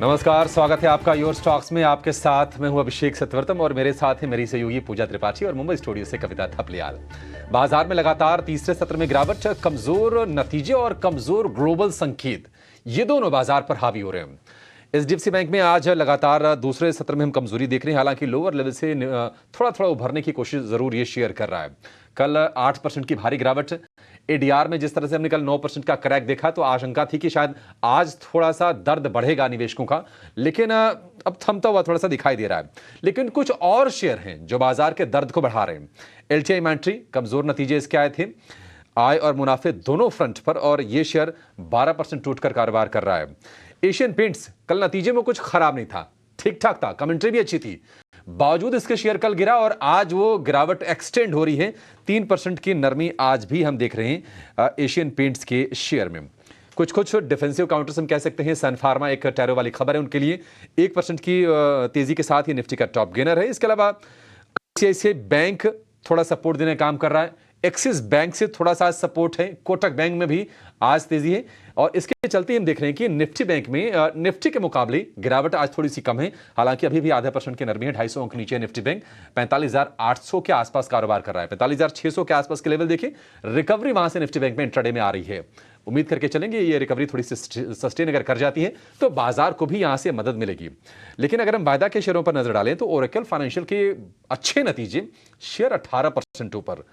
नमस्कार, स्वागत है आपका योर स्टॉक्स में। आपके साथ मैं हूं अभिषेक सतवर्तम और मेरे साथ है मेरी सहयोगी पूजा त्रिपाठी और मुंबई स्टूडियो से कविता थपलियाल। बाजार में लगातार तीसरे सत्र में गिरावट, कमजोर नतीजे और कमजोर ग्लोबल संकेत, ये दोनों बाजार पर हावी हो रहे हैं। एचडीएफसी बैंक में आज लगातार दूसरे सत्र में हम कमजोरी देख रहे हैं, हालांकि लोअर लेवल से थोड़ा थोड़ा उभरने की कोशिश जरूर ये शेयर कर रहा है। कल 8% की भारी गिरावट, एडीआर में जिस तरह से हमने कल 9% का क्रैक देखा तो आशंका थी कि शायद आज थोड़ा सा दर्द बढ़ेगा निवेशकों का, लेकिन अब थमता हुआ थोड़ा सा दिखाई दे रहा है। लेकिन कुछ और शेयर हैं जो बाजार के दर्द को बढ़ा रहे हैं। एलटीआई इन्वेंट्री, कमजोर नतीजे इसके आए थे आय और मुनाफे दोनों फ्रंट पर, और यह शेयर 12% टूटकर कारोबार कर रहा है। एशियन पेंट्स कल नतीजे में कुछ खराब नहीं था, ठीक ठाक था, कमेंट्री भी अच्छी थी, बावजूद इसके शेयर कल गिरा और आज वो गिरावट एक्सटेंड हो रही है। 3% की नरमी आज भी हम देख रहे हैं एशियन पेंट्स के शेयर में। कुछ डिफेंसिव काउंटर्स हम कह सकते हैं। सन फार्मा एक टैरो वाली खबर है उनके लिए, 1% की तेजी के साथ ही निफ्टी का टॉप गेनर है। इसके अलावा आईसीआईसीआई बैंक थोड़ा सपोर्ट देने का काम कर रहा है, एक्सिस बैंक से थोड़ा सा सपोर्ट है, कोटक बैंक में भी आज तेजी है। और इसके चलते हम देख रहे हैं कि निफ्टी बैंक में निफ्टी के मुकाबले गिरावट आज थोड़ी सी कम है, हालांकि अभी भी आधा % की नरमी है। 250 अंक नीचे निफ्टी बैंक 45,800 के आसपास कारोबार कर रहा है। 45,600 के आसपास के लेवल देखिए, रिकवरी वहां से निफ्टी बैंक में इंट्राडे में आ रही है। उम्मीद करके चलेंगे ये रिकवरी थोड़ी सी सस्टेन अगर कर जाती है तो बाजार को भी यहां से मदद मिलेगी। लेकिन अगर हम वायदा के शेयरों पर नजर डालें तो ओरेकल फाइनेंशियल के अच्छे नतीजे, शेयर 18% ऊपर।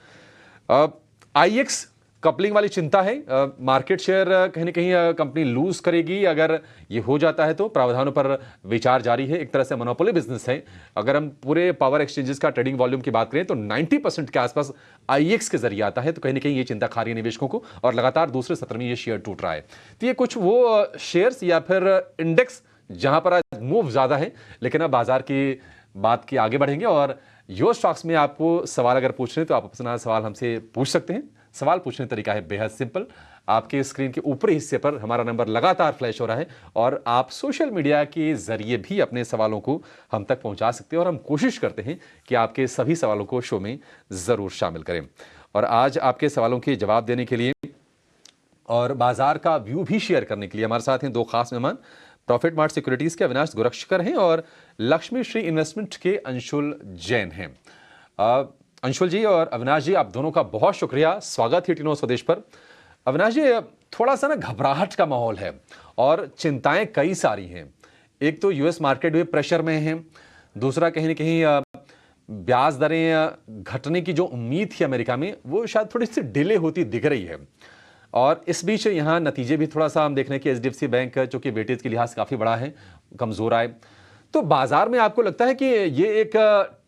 आईएक्स कपलिंग वाली चिंता है, मार्केट शेयर कहीं ना कहीं कंपनी लूज करेगी अगर ये हो जाता है, तो प्रावधानों पर विचार जारी है। एक तरह से मोनोपोली बिजनेस है। अगर हम पूरे पावर एक्सचेंजेस का ट्रेडिंग वॉल्यूम की बात करें तो 90% के आसपास आईएक्स के जरिए आता है, तो कहीं ना कहीं ये चिंता खा रही है निवेशकों को और लगातार दूसरे सत्र में ये शेयर टूट रहा है। तो ये कुछ वो शेयर्स या फिर इंडेक्स जहां पर आज मूव ज्यादा है। लेकिन अब बाजार की बात की आगे बढ़ेंगे और योर स्टॉक्स में आपको सवाल अगर पूछने तो आप अपना सवाल हमसे पूछ सकते हैं। सवाल पूछने का तरीका है बेहद सिंपल। आपके स्क्रीन के ऊपरी हिस्से पर हमारा नंबर लगातार फ्लैश हो रहा है और आप सोशल मीडिया के जरिए भी अपने सवालों को हम तक पहुंचा सकते हैं और हम कोशिश करते हैं कि आपके सभी सवालों को शो में जरूर शामिल करें। और आज आपके सवालों के जवाब देने के लिए और बाजार का व्यू भी शेयर करने के लिए हमारे साथ हैं दो खास मेहमान। प्रॉफिट मार्ट सिक्योरिटीज के अविनाश गोरक्षकर हैं और लक्ष्मी श्री इन्वेस्टमेंट के अंशुल जैन हैं। अंशुल जी और अविनाश जी, आप दोनों का बहुत शुक्रिया, स्वागत है टीनो स्वदेश पर। अविनाश जी, थोड़ा सा ना घबराहट का माहौल है और चिंताएं कई सारी हैं। एक तो यूएस मार्केट भी प्रेशर में है, दूसरा कहीं ना कहीं ब्याज दरें घटने की जो उम्मीद थी अमेरिका में वो शायद थोड़ी सी डिले होती दिख रही है। और इस बीच यहाँ नतीजे भी थोड़ा सा हम देख रहे हैं कि एचडीएफसी बैंक जो कि वेटेज के लिहाज काफी बड़ा है, कमजोर आए। तो बाजार में आपको लगता है कि ये एक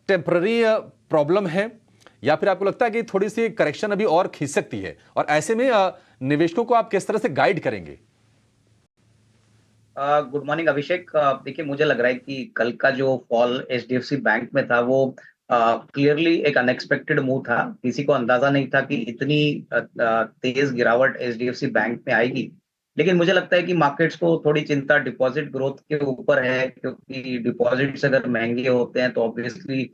टेम्पररी प्रॉब्लम है या फिर आपको लगता है कि थोड़ी सी करेक्शन अभी और खींच सकती है, और ऐसे में निवेशकों को आप किस तरह से गाइड करेंगे? गुड मॉर्निंग अभिषेक। देखिए, मुझे लग रहा है कि कल का जो फॉल एचडीएफसी बैंक में था वो क्लियरली एक अनएक्सपेक्टेड मूव था। किसी को अंदाजा नहीं था कि इतनी तेज गिरावट एचडीएफसी बैंक में आएगी। लेकिन मुझे लगता है कि मार्केट्स को थोड़ी चिंता डिपॉजिट ग्रोथ के ऊपर है, क्योंकि डिपॉजिट्स अगर महंगे होते हैं तो ऑब्वियसली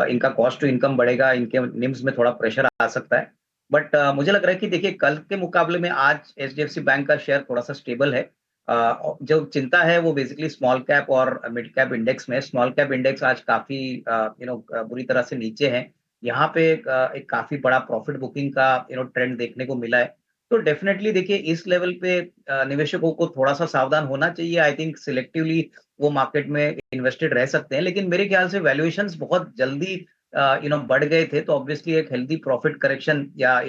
इनका कॉस्ट टू इनकम बढ़ेगा, इनके निम्स में थोड़ा प्रेशर आ सकता है। बट मुझे लग रहा है कि देखिए, कल के मुकाबले में आज एचडीएफसी बैंक का शेयर थोड़ा सा स्टेबल है। जो चिंता है वो बेसिकली स्मॉल कैप और मिड कैप इंडेक्स में। स्मॉल कैप इंडेक्स आज काफी बुरी तरह से नीचे है। यहाँ पे एक काफी बड़ा प्रॉफिट बुकिंग का ट्रेंड देखने को मिला है। तो डेफिनेटली देखिए, इस लेवल पे निवेशकों को थोड़ा सा सावधान होना चाहिए। आई थिंक सिलेक्टिवली वो मार्केट में इन्वेस्टेड रह सकते हैं, लेकिन मेरे ख्याल से वैल्यूएशंस बहुत जल्दी बढ़ गए थे। तो ऑब्वियसली एक हेल्दी प्रॉफिट करेक्शन या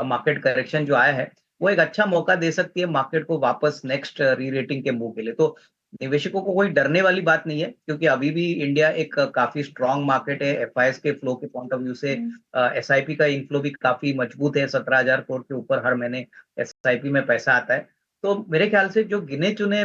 मार्केट करेक्शन जो आया है वो एक अच्छा मौका दे सकती है मार्केट को वापस नेक्स्ट री रेटिंग के मूव के लिए। तो निवेशकों को कोई डरने वाली बात नहीं है, क्योंकि अभी भी इंडिया एक काफी स्ट्रांग मार्केट है। एफआईएस के फ्लो के पॉइंट ऑफ व्यू से एसआईपी का इनफ्लो भी काफी मजबूत है। 17,000 करोड़ के ऊपर हर महीने एसआईपी में पैसा आता है। तो मेरे ख्याल से जो गिने चुने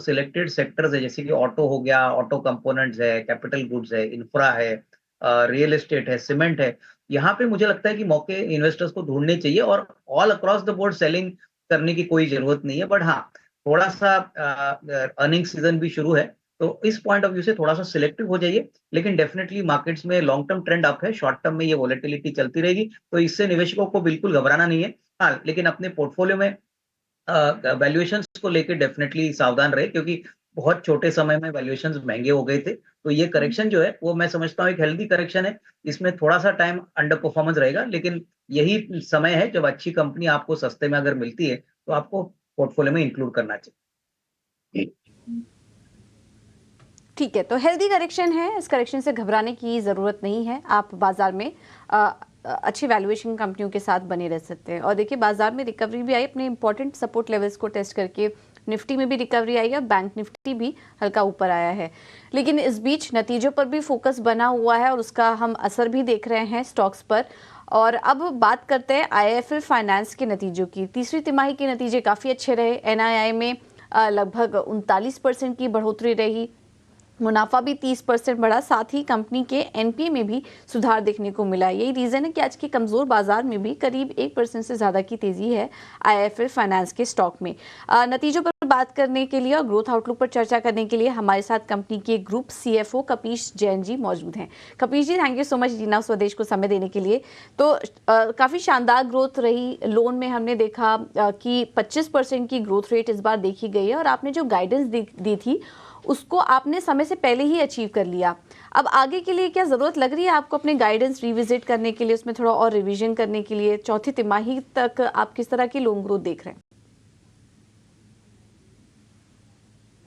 सिलेक्टेड सेक्टर्स है, जैसे कि ऑटो हो गया, ऑटो कंपोनेंट्स है, कैपिटल गुड्स है, इंफ्रा है, रियल एस्टेट है, सीमेंट है, यहाँ पे मुझे लगता है कि मौके इन्वेस्टर्स को ढूंढने चाहिए और all across the board selling करने की कोई जरूरत नहीं है। बट हाँ, थोड़ा सा अर्निंग सीजन भी शुरू है, तो इस पॉइंट ऑफ व्यू से थोड़ा सा सिलेक्टिव हो जाइए। लेकिन डेफिनेटली मार्केट्स में लॉन्ग टर्म ट्रेंड अप है, शॉर्ट टर्म में ये वॉलेटिलिटी चलती रहेगी, तो इससे निवेशकों को बिल्कुल घबराना नहीं है। हाँ, लेकिन अपने पोर्टफोलियो में वैल्यूएशंस को लेकर डेफिनेटली सावधान रहे, क्योंकि बहुत छोटे समय में वैल्यूएशंस महंगे हो गए थे। तो ये करेक्शन जो है वो मैं समझता हूँ एक हेल्दी करेक्शन है। इसमें थोड़ा-सा टाइम अंडर परफॉर्मेंस रहेगा, लेकिन यही समय है जब अच्छी कंपनी आपको सस्ते में अगर मिलती है, तो आपको पोर्टफोलियो में इंक्लूड करना चाहिए। ठीक है, तो हेल्दी करेक्शन है, इस करेक्शन से घबराने की ज़रूरत नहीं है। आप बाज़ार में अच्छी वैल्यूएशन कंपनियों के साथ बने रह सकते हैं। और देखिए बाज़ार में रिकवरी भी आई, अपने इंपॉर्टेंट सपोर्ट लेवल्स को टेस्ट करके निफ्टी में भी रिकवरी आई है, बैंक निफ्टी भी हल्का ऊपर आया है। लेकिन इस बीच नतीजों पर भी फोकस बना हुआ है और उसका हम असर भी देख रहे हैं स्टॉक्स पर। और अब बात करते हैं आईआईएफएल फाइनेंस के नतीजों की। तीसरी तिमाही के नतीजे काफ़ी अच्छे रहे। एनआईआई में लगभग 39% की बढ़ोतरी रही, मुनाफा भी 30% बढ़ा, साथ ही कंपनी के एनपीए में भी सुधार देखने को मिला। यही रीजन है कि आज के कमजोर बाजार में भी करीब 1% से ज्यादा की तेजी है आईआईएफएल फाइनेंस के स्टॉक में। नतीजों पर बात करने के लिए और ग्रोथ आउटलुक पर चर्चा करने के लिए हमारे साथ कंपनी के ग्रुप सीएफओ कपीश जैन जी मौजूद हैं। कपीश जी, थैंक यू सो मच जीना स्वदेश को समय देने के लिए। तो काफी शानदार ग्रोथ रही। लोन में हमने देखा कि 25% की ग्रोथ रेट इस बार देखी गई है और आपने जो गाइडेंस दी थी उसको आपने समय से पहले ही अचीव कर लिया। अब आगे के लिए क्या ज़रूरत लग रही है आपको अपने गाइडेंस रिविजिट करने के लिए, उसमें थोड़ा और रिवीजन करने के लिए? चौथी तिमाही तक आप किस तरह की लोन ग्रोथ देख रहे हैं?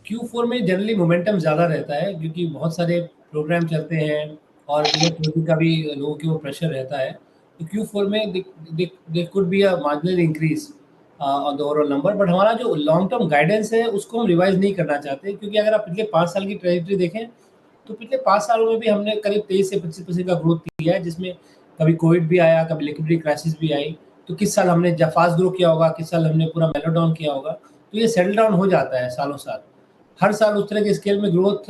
Q4 में जनरली मोमेंटम ज़्यादा रहता है क्योंकि बहुत सारे प्रोग्राम चलते हैं और इलेक्ट्रिसिटी का भी लोगों के ऊपर प्रेशर रहता है। तो Q4 में there could be a marginal increase on the overall number, but हमारा जो लॉन्ग टर्म गाइडेंस है उसको हम रिवाइज नहीं करना चाहते, क्योंकि अगर आप पिछले 5 साल की ट्रेजेक्टरी देखें तो पिछले 5 सालों में भी हमने करीब 23 से 25% का ग्रोथ किया है, जिसमें कभी कोविड भी आया, कभी लिक्विडिटी क्राइसिस भी आई। तो किस साल हमने फास्ट ग्रो किया होगा, किस साल हमने पूरा मेलो डाउन किया होगा, तो ये सेटल डाउन हो जाता है सालों साल। हर साल उस तरह के स्केल में ग्रोथ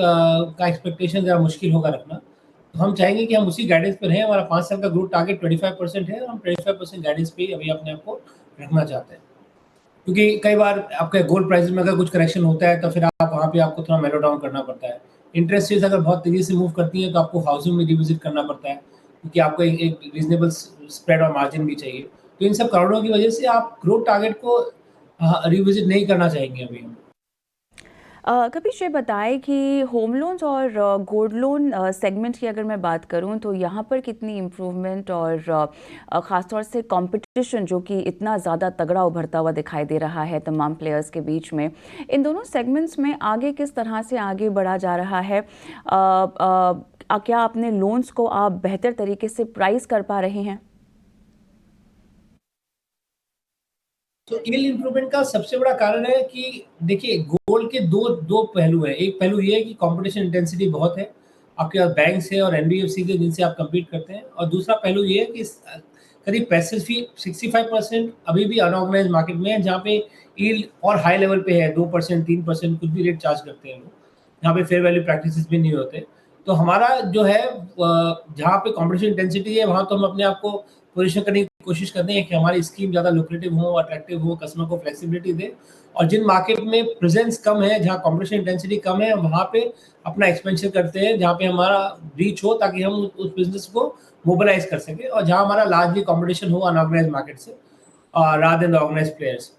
का एक्सपेक्टेशन ज़रा मुश्किल होगा रखना। तो हम चाहेंगे कि हम उसी गाइडेंस पर रहें। हमारा 5 साल का ग्रोथ टारगेट 25% है और हम 25% गाइडेंस पे ही अभी अपने आप को रखना चाहते हैं। क्योंकि कई बार आपके गोल्ड प्राइस में अगर कुछ करेक्शन होता है तो फिर आप वहाँ पे आपको थोड़ा मेलो डाउन करना पड़ता है। इंटरेस्ट रेट्स अगर बहुत तेज़ी से मूव करती हैं तो आपको हाउसिंग में रिविजिट करना पड़ता है, क्योंकि आपको एक रीजनेबल स्प्रेड और मार्जिन भी चाहिए। तो इन सब कारणों की वजह से आप ग्रोथ टारगेट को रिविजिट नहीं करना चाहेंगे अभी हम। कपीश ये बताएं कि होम लोन्स और गोल्ड लोन सेगमेंट की अगर मैं बात करूं तो यहाँ पर कितनी इम्प्रूवमेंट और ख़ासतौर से कंपटीशन जो कि इतना ज़्यादा तगड़ा उभरता हुआ दिखाई दे रहा है तमाम प्लेयर्स के बीच में, इन दोनों सेगमेंट्स में आगे किस तरह से आगे बढ़ा जा रहा है? क्या अपने लोन्स को आप बेहतर तरीके से प्राइस कर पा रहे हैं? तो यील्ड इंप्रूवमेंट का सबसे बड़ा कारण है कि देखिए गोल्ड के दो पहलू हैं। एक पहलू ये है कि कंपटीशन इंटेंसिटी बहुत है, आपके पास बैंक्स है और एनबीएफसी के जिनसे आप compete करते हैं, और दूसरा पहलू ये है कि करीब 65% अभी भी अनऑर्गेनाइज मार्केट में है, जहाँ पे यील्ड और हाई लेवल पे है, 2% 3% कुछ भी रेट चार्ज करते हैं लोग, जहाँ पे फेयर वैल्यू प्रैक्टिसेस भी नहीं होते। तो हमारा जो है जहाँ पे कंपटीशन इंटेंसिटी है वहाँ तो हम अपने आप को पोजीशन करने की कोशिश करते हैं कि हमारी स्कीम ज़्यादा लुक्रेटिव हो, अट्रैक्टिव हो, कस्टमर को फ्लेक्सिबिलिटी दे, और जिन मार्केट में प्रेजेंस कम है, जहाँ कंपटीशन इंटेंसिटी कम है, वहाँ पे अपना एक्सपेंशन करते हैं, जहाँ पे हमारा रीच हो, ताकि हम उस बिजनेस को मोबिलाइज कर सकें, और जहाँ हमारा लार्जली कंपटीशन हो अनऑर्गेनाइज मार्केट से रादर देन ऑर्गेनाइज प्लेयर्स।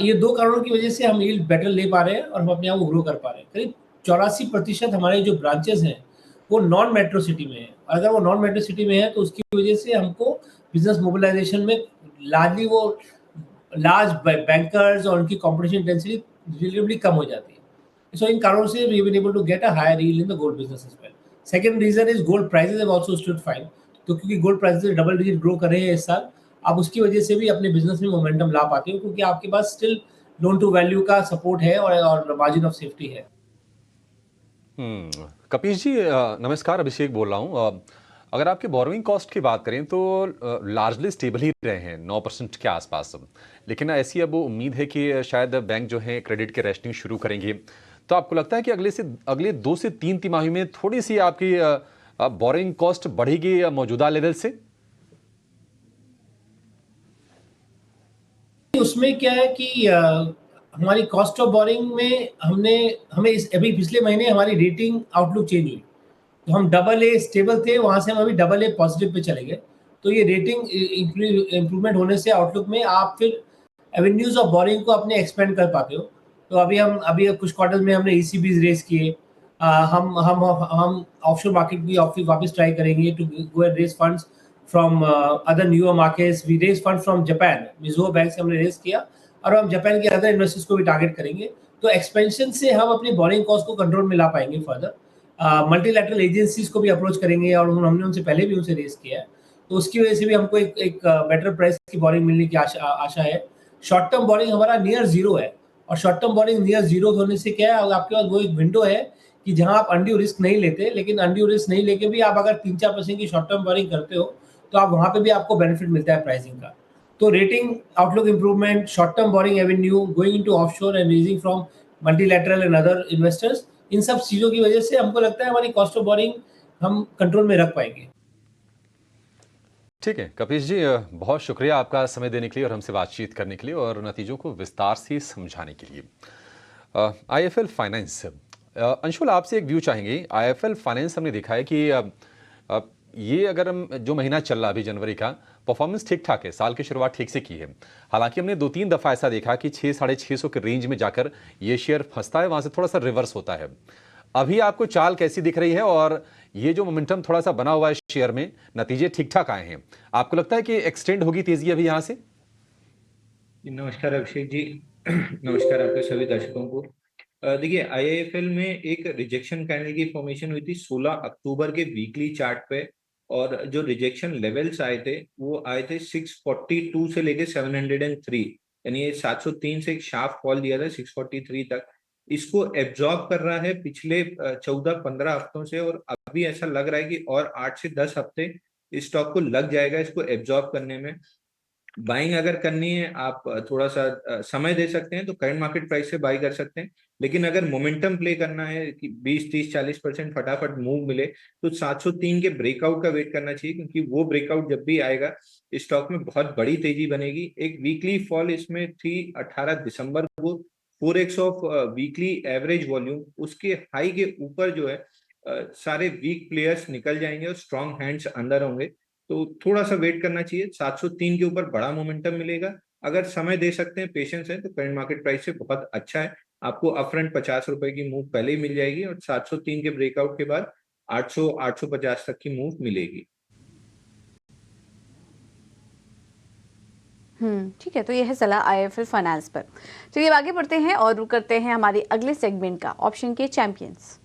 ये दो कारणों की वजह से हम यील्ड बेटर ले पा रहे हैं और हम अपने आप को ग्रो कर पा रहे हैं। करीब 84% हमारे जो ब्रांचेस हैं वो नॉन मेट्रो सिटी में है। अगर वो नॉन मेट्रो सिटी में है तो उसकी वजह से हमको बिजनेस मोबिलाइजेशन में लार्जली वो लार्ज बैंकर्स और उनकी कंपटीशन इंटेंसिटी रिलेटिवली कम हो जाती है। सो इन कारणों से we have been able to get a higher yield in the gold business as well. Second reason is gold prices have also stood fine. तो क्योंकि gold prices double digit grow कर रहे हैं इस साल, आप उसकी वजह से भी अपने बिजनेस में मोमेंटम ला पाते हो, क्योंकि आपके पास स्टिल लोन टू वैल्यू का सपोर्ट है और मार्जिन ऑफ सेफ्टी है। कपीश जी, नमस्कार, अभिषेक बोल रहा हूँ। अगर आपके बोरोइंग कॉस्ट की बात करें तो लार्जली स्टेबल ही रहे हैं 9% के आसपास। लेकिन ऐसी अब उम्मीद है कि शायद बैंक जो है क्रेडिट के रेशनिंग शुरू करेंगे। तो आपको लगता है कि अगले 2 से 3 तिमाही में थोड़ी सी आपकी बोरोइंग कॉस्ट बढ़ेगी मौजूदा लेवल से? उसमें क्या है कि हमारी कॉस्ट ऑफ बोरिंग में हमें अभी पिछले महीने हमारी रेटिंग आउटलुक चेंज हुई। तो हम AA स्टेबल थे, वहाँ से हम अभी AA पॉजिटिव पे चले गए। तो ये रेटिंग इम्प्रूवमेंट होने से आउटलुक में आप फिर एवेन्यूज ऑफ बोरिंग को अपने एक्सपेंड कर पाते हो। तो अभी कुछ क्वार्टर में हमने ECBs रेज किए। हम ऑफशोर मार्केट भी वापस ट्राई करेंगे to go and raise funds from other newer markets. We raise fund from Japan, Mizuho bank से हमने रेज किया, और हम जापान के अदर इन्वेस्टर्स को भी टारगेट करेंगे। तो एक्सपेंशन से हम अपनी बोरिंग कॉस्ट को कंट्रोल में ला पाएंगे फर्दर। मल्टीलैटरल एजेंसीज को भी अप्रोच करेंगे, और हमने उनसे पहले भी उनसे रेज किया है, तो उसकी वजह से भी हमको एक बेटर प्राइस की बोरिंग मिलने की आशा है। शॉर्ट टर्म बोरिंग हमारा नियर जीरो है, और short term boring near zero होने से क्या है, आपके पास वो एक विंडो है कि जहां आप अनड्यू रिस्क नहीं लेते, लेकिन अनड्यू रिस्क नहीं लेके भी आप अगर 3-4% की शॉर्ट टर्म बोरिंग करते हो, तो आप वहां पे भी आपको बेनिफिट मिलता है प्राइसिंग का। तो rating, outlook improvement, short term borrowing avenue, going into offshore and raising from multilateral and other investors, इन सब चीजों की वजह से हमको लगता है हमारी कॉस्ट ऑफ बोरिंग हम कंट्रोल में रख पाएंगे। ठीक है कपिश जी, बहुत शुक्रिया आपका समय देने के लिए और हमसे बातचीत करने के लिए और नतीजों को विस्तार से समझाने के लिए। IIFL फाइनेंस, अंशुल आपसे एक व्यू चाहेंगे। IIFL फाइनेंस हमने देखा है कि ये अगर हम जो महीना चल रहा अभी जनवरी का, परफॉर्मेंस ठीक ठाक है, साल की शुरुआत ठीक से की है। हालांकि हमने 2-3 दफ़ा ऐसा देखा कि 600-650 के रेंज में जाकर ये शेयर फंसता है, वहाँ से थोड़ा सा रिवर्स होता है। अभी आपको चाल कैसी दिख रही है, और ये जो मोमेंटम थोड़ा सा बना हुआ है शेयर में, नतीजे ठीक ठाक आए हैं, आपको लगता है कि एक्सटेंड होगी तेजी अभी यहाँ से? नमस्कार अभिषेक जी। नमस्कार आपके सभी दर्शकों को। देखिए IIFL में एक रिजेक्शन कैंडल की फॉर्मेशन हुई थी 16 अक्टूबर के वीकली चार्ट पे, और जो रिजेक्शन लेवल्स आए थे वो आए थे 642 से लेके 703, यानी ये 703 से एक शार्प फॉल दिया था 643 तक। इसको एब्जॉर्ब कर रहा है पिछले 14-15 हफ्तों से, और अभी ऐसा लग रहा है कि और 8 से 10 हफ्ते इस स्टॉक को लग जाएगा इसको एब्जॉर्ब करने में। बाइंग अगर करनी है आप थोड़ा सा समय दे सकते हैं, तो करंट मार्केट प्राइस से बाई कर सकते हैं। लेकिन अगर मोमेंटम प्ले करना है कि 20-30-40% फटाफट मूव मिले, तो 703 के ब्रेकआउट का वेट करना चाहिए, क्योंकि वो ब्रेकआउट जब भी आएगा स्टॉक में बहुत बड़ी तेजी बनेगी। एक वीकली फॉल इसमें थी 18 दिसंबर को, 4x of weekly average volume, उसके हाई के ऊपर जो है सारे वीक प्लेयर्स निकल जाएंगे और स्ट्रॉन्ग हैंड्स अंदर होंगे। तो थोड़ा सा वेट करना चाहिए, 703 के ऊपर बड़ा मोमेंटम मिलेगा। अगर समय दे सकते हैं, पेशेंस है, तो करंट मार्केट प्राइस से बहुत अच्छा है। आपको अपफ्रंट 50 रुपए की मूव पहले ही मिल जाएगी, और 703 के ब्रेकआउट के बाद 800-850 तक की मूव मिलेगी। ठीक है, तो ये है सलाह IIFL फाइनेंस पर। चलिए आगे बढ़ते हैं और रुक करते हैं हमारे अगले सेगमेंट का, ऑप्शन के चैंपियंस।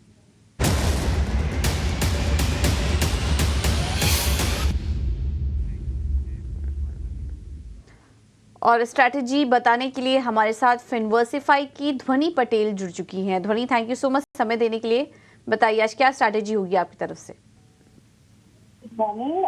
और स्ट्रैटेजी बताने के लिए हमारे साथ फिनवर्सिफाई की ध्वनि पटेल जुड़ चुकी हैं। ध्वनि, थैंक यू सो मच समय देने के लिए। बताइए आज क्या स्ट्रैटेजी होगी आपकी तरफ से? मॉर्निंग,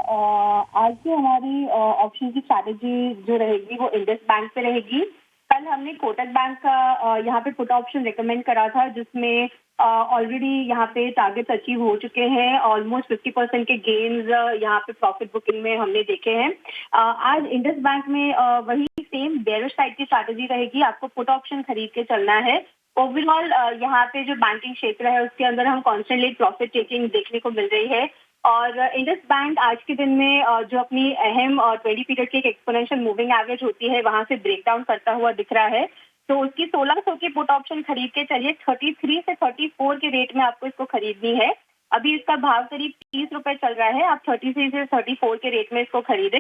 आज की हमारी ऑप्शन की स्ट्रैटेजी जो रहेगी वो इंडस बैंक पे रहेगी। कल हमने कोटक बैंक का यहाँ पे पुट ऑप्शन रिकमेंड करा था, जिसमें ऑलरेडी यहाँ पे टारगेट्स अचीव हो चुके हैं। ऑलमोस्ट 50% के गेन्स यहाँ पे प्रॉफिट बुकिंग में हमने देखे हैं। आज इंडस बैंक में वही सेम बेयरिश साइड की स्ट्रैटेजी रहेगी। आपको पुट ऑप्शन खरीद के चलना है। ओवरऑल यहाँ पे जो बैंकिंग क्षेत्र है उसके अंदर हम कॉन्स्टेंटली प्रॉफिट टेकिंग देखने को मिल रही है। और इंडस बैंक आज के दिन में जो अपनी अहम 20 पीरियड की एक एक्सपोनेंशियल मूविंग एवरेज होती है वहां से ब्रेकडाउन करता हुआ दिख रहा है। तो उसकी 1600 की पुट ऑप्शन खरीद के चलिए। 33 से 34 के रेट में आपको इसको खरीदनी है। अभी इसका भाव करीब 30 रुपए चल रहा है। आप 33 से 34 के रेट में इसको खरीदें।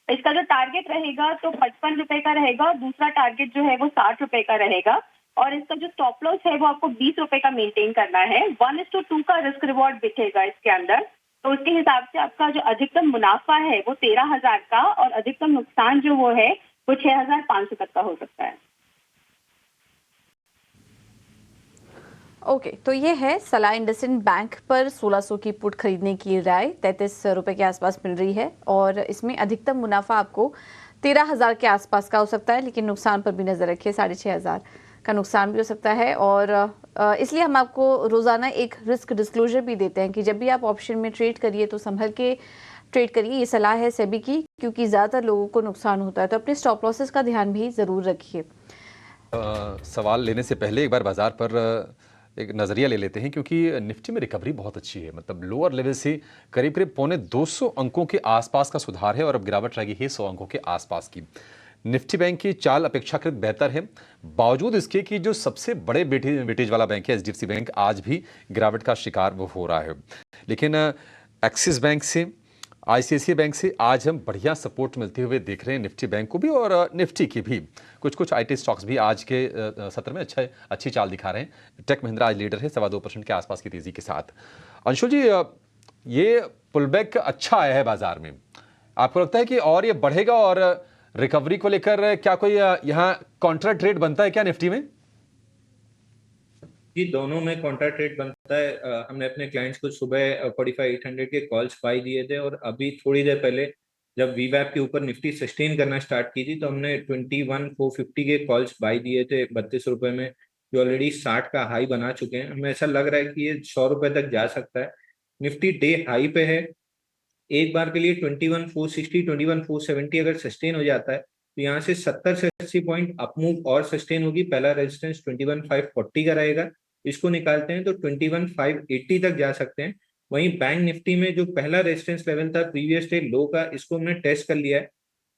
इसका जो टारगेट रहेगा तो 55 रुपए का रहेगा, और दूसरा टारगेट जो है वो 60 रुपए का रहेगा। और इसका जो स्टॉप लॉस है वो आपको 20 रुपए का मेंटेन करना है। 1:2 का रिस्क रिवॉर्ड दिखेगा इसके अंदर। तो उसके हिसाब से आपका जो अधिकतम मुनाफा है वो 13,000 का, और अधिकतम नुकसान जो वो है वो 6,500 तक का हो सकता है। ओके, तो ये है सलाह इंडसइंड बैंक पर 1600 की पुट खरीदने की राय। 33 रुपए के आसपास मिल रही है, और इसमें अधिकतम मुनाफा आपको 13,000 के आसपास का हो सकता है, लेकिन नुकसान पर भी नज़र रखिए। 6,500 का नुकसान भी हो सकता है। और इसलिए हम आपको रोज़ाना एक रिस्क डिस्क्लोजर भी देते हैं कि जब भी आप ऑप्शन में ट्रेड करिए तो संभल के ट्रेड करिए। ये सलाह है सेबी की, क्योंकि ज़्यादातर लोगों को नुकसान होता है। तो अपने स्टॉप लॉसेस का ध्यान भी ज़रूर रखिए। सवाल लेने से पहले एक बार बाजार पर एक नज़रिया ले लेते हैं, क्योंकि निफ्टी में रिकवरी बहुत अच्छी है। मतलब लोअर लेवल से करीब करीब 250 अंकों के आसपास का सुधार है, और अब गिरावट रहेगी है 100 अंकों के आसपास की। निफ्टी बैंक की चाल अपेक्षाकृत बेहतर है, बावजूद इसके कि जो सबसे बड़े वेटेज वाला बैंक है एचडीएफसी बैंक आज भी गिरावट का शिकार वो हो रहा है। लेकिन एक्सिस बैंक से, आईसीआईसीआई बैंक से आज हम बढ़िया सपोर्ट मिलते हुए देख रहे हैं निफ्टी बैंक को भी और निफ्टी की भी। कुछ आईटी स्टॉक्स भी आज के सत्र में अच्छी चाल दिखा रहे हैं। टेक महिंद्रा आज लीडर है 2.25% के आसपास की तेजी के साथ। अंशुल जी, ये पुलबैक अच्छा आया है बाजार में, आपको लगता है कि और ये बढ़ेगा और रिकवरी को लेकर क्या कोई यहाँ कॉन्ट्रा ट्रेड बनता है क्या निफ्टी में? जी, दोनों में कॉन्ट्रा ट्रेड बनता है। हमने अपने क्लाइंट्स को सुबह 45,800 के कॉल्स बाय दिए थे और अभी थोड़ी देर पहले जब वीवैप के ऊपर निफ्टी सस्टेन करना स्टार्ट की थी तो हमने 21,450 के कॉल्स बाय दिए थे 32 रुपए में, जो ऑलरेडी 60 का हाई बना चुके हैं। हमें ऐसा लग रहा है कि ये 100 रुपए तक जा सकता है। निफ्टी डे हाई पे है, एक बार के लिए 21,460 21,470 अगर सस्टेन हो जाता है तो यहाँ से 70 से 80 पॉइंट अपमूव और सस्टेन होगी। पहला रेजिस्टेंस 21,540 का रहेगा, इसको निकालते हैं तो 21,580 तक जा सकते हैं। वहीं बैंक निफ्टी में जो पहला रेजिस्टेंस लेवल था प्रीवियस डे लो का, इसको हमने टेस्ट कर लिया है।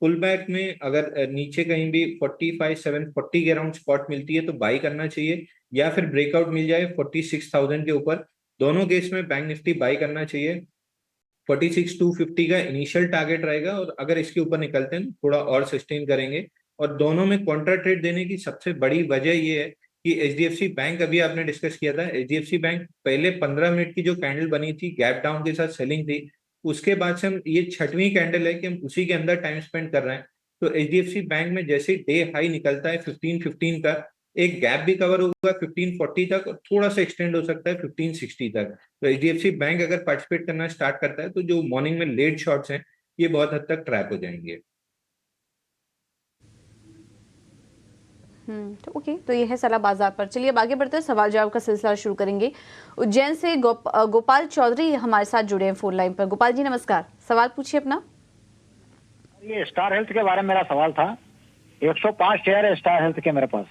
पुल बैक में अगर नीचे कहीं भी 45,740 के अराउंड स्पॉट मिलती है तो बाई करना चाहिए, या फिर ब्रेकआउट मिल जाए 46,000 के ऊपर, दोनों केस में बैंक निफ्टी बाई करना चाहिए। 46,250 का इनिशियल टारगेट रहेगा और अगर इसके ऊपर निकलते हैं थोड़ा और सस्टेन करेंगे। और दोनों में कॉन्ट्रा ट्रेड देने की सबसे बड़ी वजह ये है कि एचडीएफसी बैंक, अभी आपने डिस्कस किया था, एचडीएफसी बैंक पहले 15 मिनट की जो कैंडल बनी थी गैप डाउन के साथ सेलिंग थी, उसके बाद से हम ये 6वीं कैंडल है कि हम उसी के अंदर टाइम स्पेंड कर रहे हैं। तो एचडीएफसी बैंक में जैसे डे हाई निकलता है 1515 का, एक गैप भी कवर होगा 1540 तक और थोड़ा सा एक्सटेंड हो सकता है 1560 तक। तो एचडीएफसी बैंक अगर पार्टिसिपेट करना स्टार्ट करता है तो जो मॉर्निंग में लेट शॉट्स हैं ये बहुत हद तक ट्रैप हो जाएंगे। तो ओके, तो ये है सलाह बाजार पर। चलिए अब आगे बढ़ते हैं, सवाल जवाब का सिलसिला शुरू करेंगे। उज्जैन से गोपाल चौधरी हमारे साथ जुड़े हैं फोन लाइन पर। गोपाल जी नमस्कार, सवाल पूछिए अपना। ये स्टार हेल्थ के बारे में मेरा सवाल था। 105 शेयर है स्टार हेल्थ के मेरे पास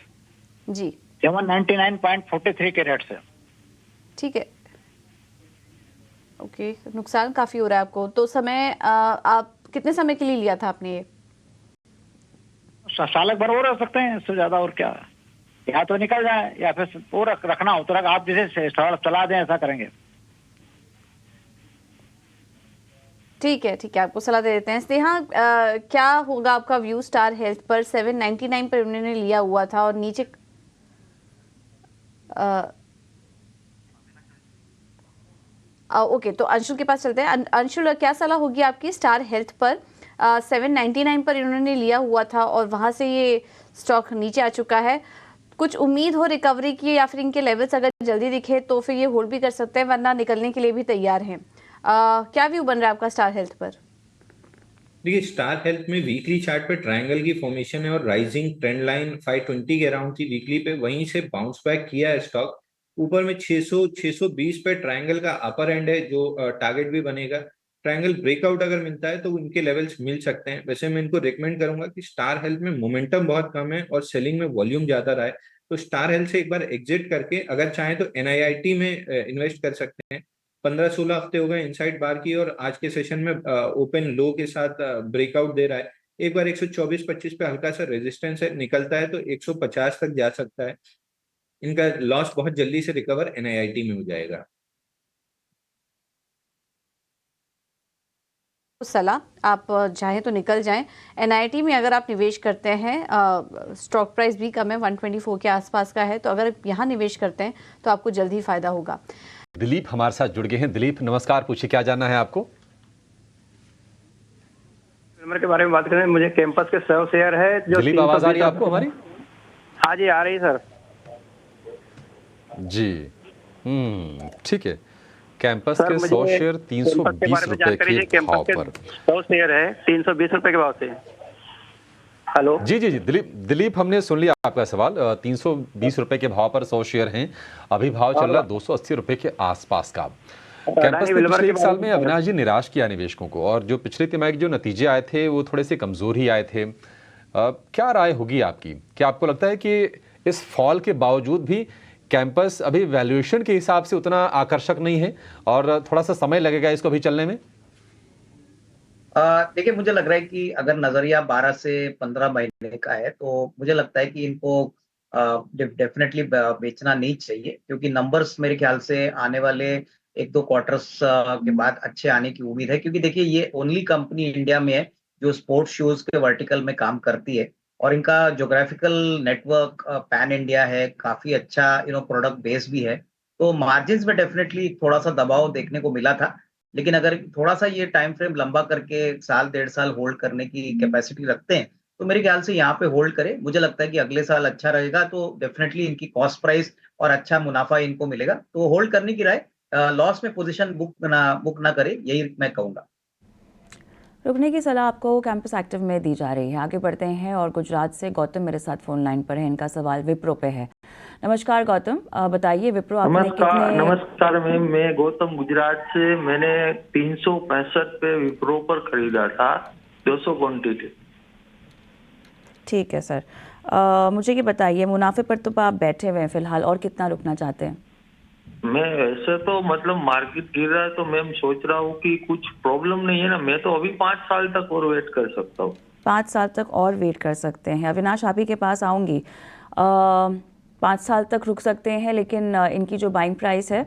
जी, 799.43 के रेट से। ठीक है, ओके, नुकसान काफी हो रहा है आपको। तो समय आप कितने समय के लिए लिया था आपने ये? साल भर वो रख सकते हैं, इससे ज्यादा और क्या, या तो निकल जाए या फिर वो रखना हो तो आप जैसे चला दें, ऐसा करेंगे। ठीक है, आपको सलाह दे देते हैं। स्नेहा, क्या होगा आपका व्यू स्टार हेल्थ पर? 799 पर उन्होंने लिया हुआ था और नीचे ओके, तो अंशुल के पास चलते हैं। अंशुल, क्या सलाह होगी आपकी स्टार हेल्थ पर? 799 पर इन्होंने लिया हुआ था और वहां से ये स्टॉक नीचे आ चुका है। कुछ उम्मीद हो रिकवरी की या फिर इनके लेवल्स अगर जल्दी दिखे तो फिर ये होल्ड भी कर सकते हैं, वरना निकलने के लिए भी तैयार हैं। क्या व्यू बन रहा है आपका स्टार हेल्थ पर? देखिए, स्टार हेल्थ में वीकली चार्ट पे ट्रायंगल की फॉर्मेशन है और राइजिंग ट्रेंड लाइन 520 के अराउंड थी वीकली पे, वहीं से बाउंस बैक किया है स्टॉक। ऊपर में 600-620 पे ट्रायंगल का अपर एंड है जो टारगेट भी बनेगा। ट्रायंगल ब्रेकआउट अगर मिलता है तो इनके लेवल्स मिल सकते हैं। वैसे मैं इनको रिकमेंड करूंगा कि स्टार हेल्थ में मोमेंटम बहुत कम है और सेलिंग में वॉल्यूम ज्यादा रहा है, तो स्टार हेल्थ से एक बार एग्जिट करके अगर चाहें तो एनआईआईटी में इन्वेस्ट कर सकते हैं। 15-16 हफ्ते हो गए इनसाइड बार की और आज के सेशन में ओपन लो के साथ ब्रेकआउट दे रहा है। एक बार 124-25 पे हल्का सा रेजिस्टेंस है, निकलता है तो 150 तक जा सकता है। इनका लॉस बहुत जल्दी से रिकवर एनआईआईटी में हो जाएगा। सलाह, आप चाहें तो निकल जाएं। एनआईटी में अगर आप निवेश करते हैं, स्टॉक प्राइस भी कम है, 124 के आसपास का है, तो अगर यहाँ निवेश करते हैं तो आपको जल्दी फायदा होगा। दिलीप हमारे साथ जुड़ गए हैं। दिलीप नमस्कार, पूछिए क्या जानना है आपको? के बारे में बात करें, मुझे कैंपस के 100 शेयर है जो दिलीप, आवाज आ रही है आपको हमारी? हाँ जी, आ रही है सर जी। ठीक है, कैंपस के 100 शेयर 320 रुपए के भाव पर। 100 शेयर है 320 रुपए के भाव से। हेलो जी, दिलीप हमने सुन लिया आपका सवाल। 320 रुपए के भाव पर 100 शेयर हैं, अभी भाव चल रहा है 280 रुपए के आसपास का। कैंपस ने पिछले एक साल में अविनाश जी निराश किया निवेशकों को, और जो पिछले तिमाही जो नतीजे आए थे वो थोड़े से कमजोर ही आए थे। क्या राय होगी आपकी? क्या आपको लगता है कि इस फॉल के बावजूद भी कैंपस अभी वैल्यूएशन के हिसाब से उतना आकर्षक नहीं है और थोड़ा सा समय लगेगा इसको अभी चलने में? देखिए मुझे लग रहा है कि अगर नजरिया 12 से 15 महीने का है तो मुझे लगता है कि इनको डेफिनेटली बेचना नहीं चाहिए, क्योंकि नंबर्स मेरे ख्याल से आने वाले एक दो क्वार्टर्स के बाद अच्छे आने की उम्मीद है, क्योंकि देखिए ये ओनली कंपनी इंडिया में है जो स्पोर्ट्स शूज के वर्टिकल में काम करती है और इनका ज्योग्राफिकल नेटवर्क पैन इंडिया है, काफी अच्छा प्रोडक्ट बेस भी है। तो मार्जिन्स में डेफिनेटली थोड़ा सा दबाव देखने को मिला था, लेकिन अगर थोड़ा-सा ये टाइम फ्रेम लंबा करके साल, डेढ़ साल होल्ड करने की कैपेसिटी रखते हैं, तो मेरे ख्याल से यहाँ पे होल्ड करें। मुझे लगता है कि अगले साल अच्छा रहेगा, तो डेफिनिटली इनकी कॉस्ट प्राइस और अच्छा मुनाफ़ा इनको मिलेगा। तो होल्ड करने की राय, लॉस में पोज़ीशन बुक ना करें, यही मैं कहूँगा। रुकने की सलाह आपको कैंपस एक्टिव में दी जा रही है। आगे बढ़ते हैं और गुजरात से गौतम मेरे साथ फ़ोन लाइन पर है। इनका सवाल विप्रो पे है। नमस्कार गौतम, बताइए विप्रो आपने कितने नमस्कार मैम, मैं गौतम गुजरात से। मैंने 365 पे विप्रो पर खरीदा था, 200 क्वांटिटी। ठीक है सर, मुझे ये बताइए मुनाफे पर तो आप बैठे हुए हैं फिलहाल, और कितना रुकना चाहते हैं? मैं ऐसे तो मतलब मार्केट गिर रहा है तो मैम सोच रहा हूँ कि कुछ प्रॉब्लम नहीं है ना, मैं तो अभी 5 साल तक और वेट कर सकता हूँ। 5 साल तक और वेट कर सकते हैं। अविनाश आप ही के पास आऊँगी। 5 साल तक रुक सकते हैं, लेकिन इनकी जो बाइंग प्राइस है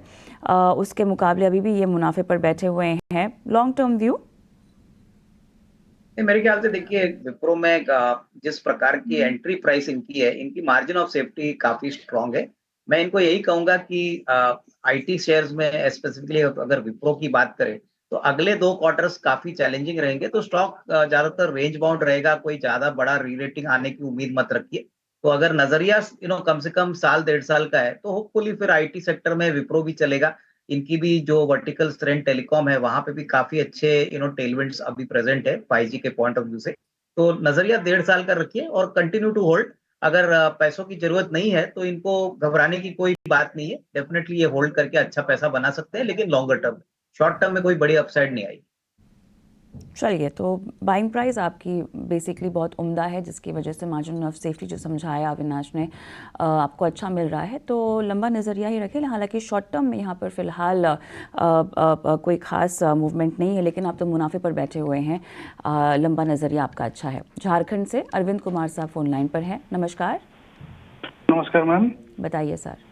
उसके मुकाबले अभी भी ये मुनाफे पर बैठे हुए हैं। Long term view? मेरे ख्याल से देखिए विप्रो में जिस प्रकार की एंट्री प्राइस इनकी है, इनकी मार्जिन ऑफ सेफ्टी काफी स्ट्रांग है। मैं इनको यही कहूंगा कि आईटी शेयर्स में स्पेसिफिकली अगर विप्रो की बात करें तो अगले 2 क्वार्टर्स काफी चैलेंजिंग रहेंगे, तो स्टॉक ज्यादातर रेंज बाउंड रहेगा, कोई ज्यादा बड़ा रीरेटिंग आने की उम्मीद मत रखिए। तो अगर नजरिया कम से कम साल, डेढ़ साल का है, तो होपफुली फिर आईटी सेक्टर में विप्रो भी चलेगा। इनकी भी जो वर्टिकल स्ट्रेंथ टेलीकॉम है, वहां पे भी काफी अच्छे टेलविंड्स अभी प्रेजेंट है 5G के पॉइंट ऑफ व्यू से। तो नजरिया डेढ़ साल का रखिए और कंटिन्यू टू होल्ड। अगर पैसों की जरूरत नहीं है तो इनको घबराने की कोई बात नहीं है। डेफिनेटली ये होल्ड करके अच्छा पैसा बना सकते हैं, लेकिन लॉन्गर टर्म में, शॉर्ट टर्म में कोई बड़ी अपसाइड नहीं आई। चलिए, तो बाइंग प्राइस आपकी बेसिकली बहुत उम्दा है, जिसकी वजह से मार्जिन ऑफ सेफ्टी जो समझाया अविनाश ने आपको अच्छा मिल रहा है, तो लंबा नज़रिया ही रखें। हालांकि शॉर्ट टर्म में यहाँ पर फ़िलहाल कोई ख़ास मूवमेंट नहीं है, लेकिन आप तो मुनाफे पर बैठे हुए हैं। लंबा नज़रिया आपका अच्छा है। झारखंड से अरविंद कुमार साहब फ़ोन लाइन पर हैं। नमस्कार। नमस्कार मैम। बताइए सर।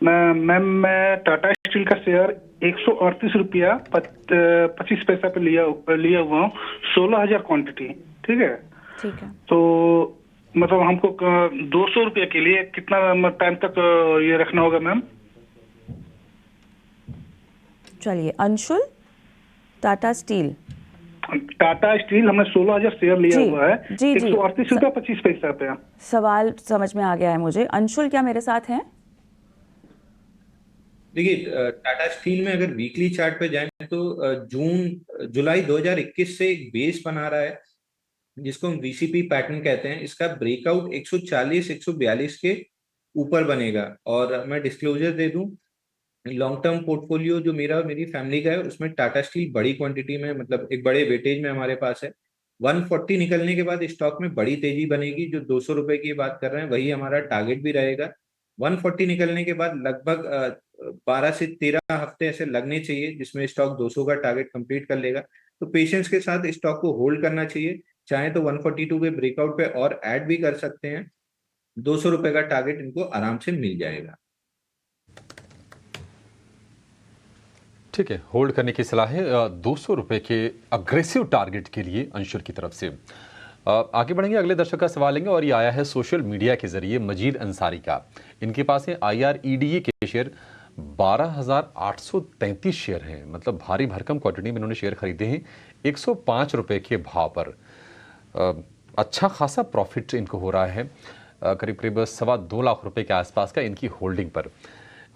मैम मैं टाटा स्टील का शेयर 138 रुपया 25 पैसा पे लिया हुआ हूँ, 16,000 क्वांटिटी। ठीक है। ठीक है। तो मतलब हमको 200 रुपया के लिए कितना टाइम तक ये रखना होगा मैम? चलिए, अंशुल, टाटा स्टील हमने 16,000 शेयर लिया हुआ है। जी 138 रुपया 25 पैसा पे। सवाल समझ में आ गया है मुझे। अंशुल क्या मेरे साथ हैं? देखिए टाटा स्टील में अगर वीकली चार्ट पे जाएं तो जुलाई 2021 से एक बेस बना रहा है, जिसको हम वीसीपी पैटर्न कहते हैं। इसका ब्रेकआउट 140 142 के ऊपर बनेगा। और मैं डिस्क्लोजर दे दूं, लॉन्ग टर्म पोर्टफोलियो जो मेरा और मेरी फैमिली का है, उसमें टाटा स्टील बड़ी क्वांटिटी में, मतलब एक बड़े वेटेज में हमारे पास है। 140 निकलने के बाद स्टॉक में बड़ी तेजी बनेगी। जो 200 रुपए की बात कर रहे हैं वही हमारा टारगेट भी रहेगा। 140 निकलने के बाद लगभग 12 से 13 हफ्ते ऐसे लगने चाहिए, जिसमें स्टॉक 200 का टारगेट कंप्लीट कर लेगा। तो पेशेंस के साथ स्टॉक को होल्ड करना चाहिए। चाहे तो 142 के ब्रेकआउट पे और ऐड भी कर सकते हैं। 200 रुपए का टारगेट इनको आराम से मिल जाएगा। ठीक है, होल्ड करने की सलाह है 200 रुपए के अग्रेसिव टारगेट के लिए अंशुल की तरफ से। आगे बढ़ेंगे, अगले दर्शक का सवाल लेंगे और ये आया है सोशल मीडिया के जरिए मजीद अंसारी का। इनके पास है IREDA के शेयर 12,833 शेयर हैं, मतलब भारी भरकम क्वांटिटी में इन्होंने शेयर खरीदे हैं 105 रुपए के भाव पर। अच्छा खासा प्रॉफिट इनको हो रहा है, करीब करीब 2.25 लाख रुपए के आसपास का इनकी होल्डिंग पर।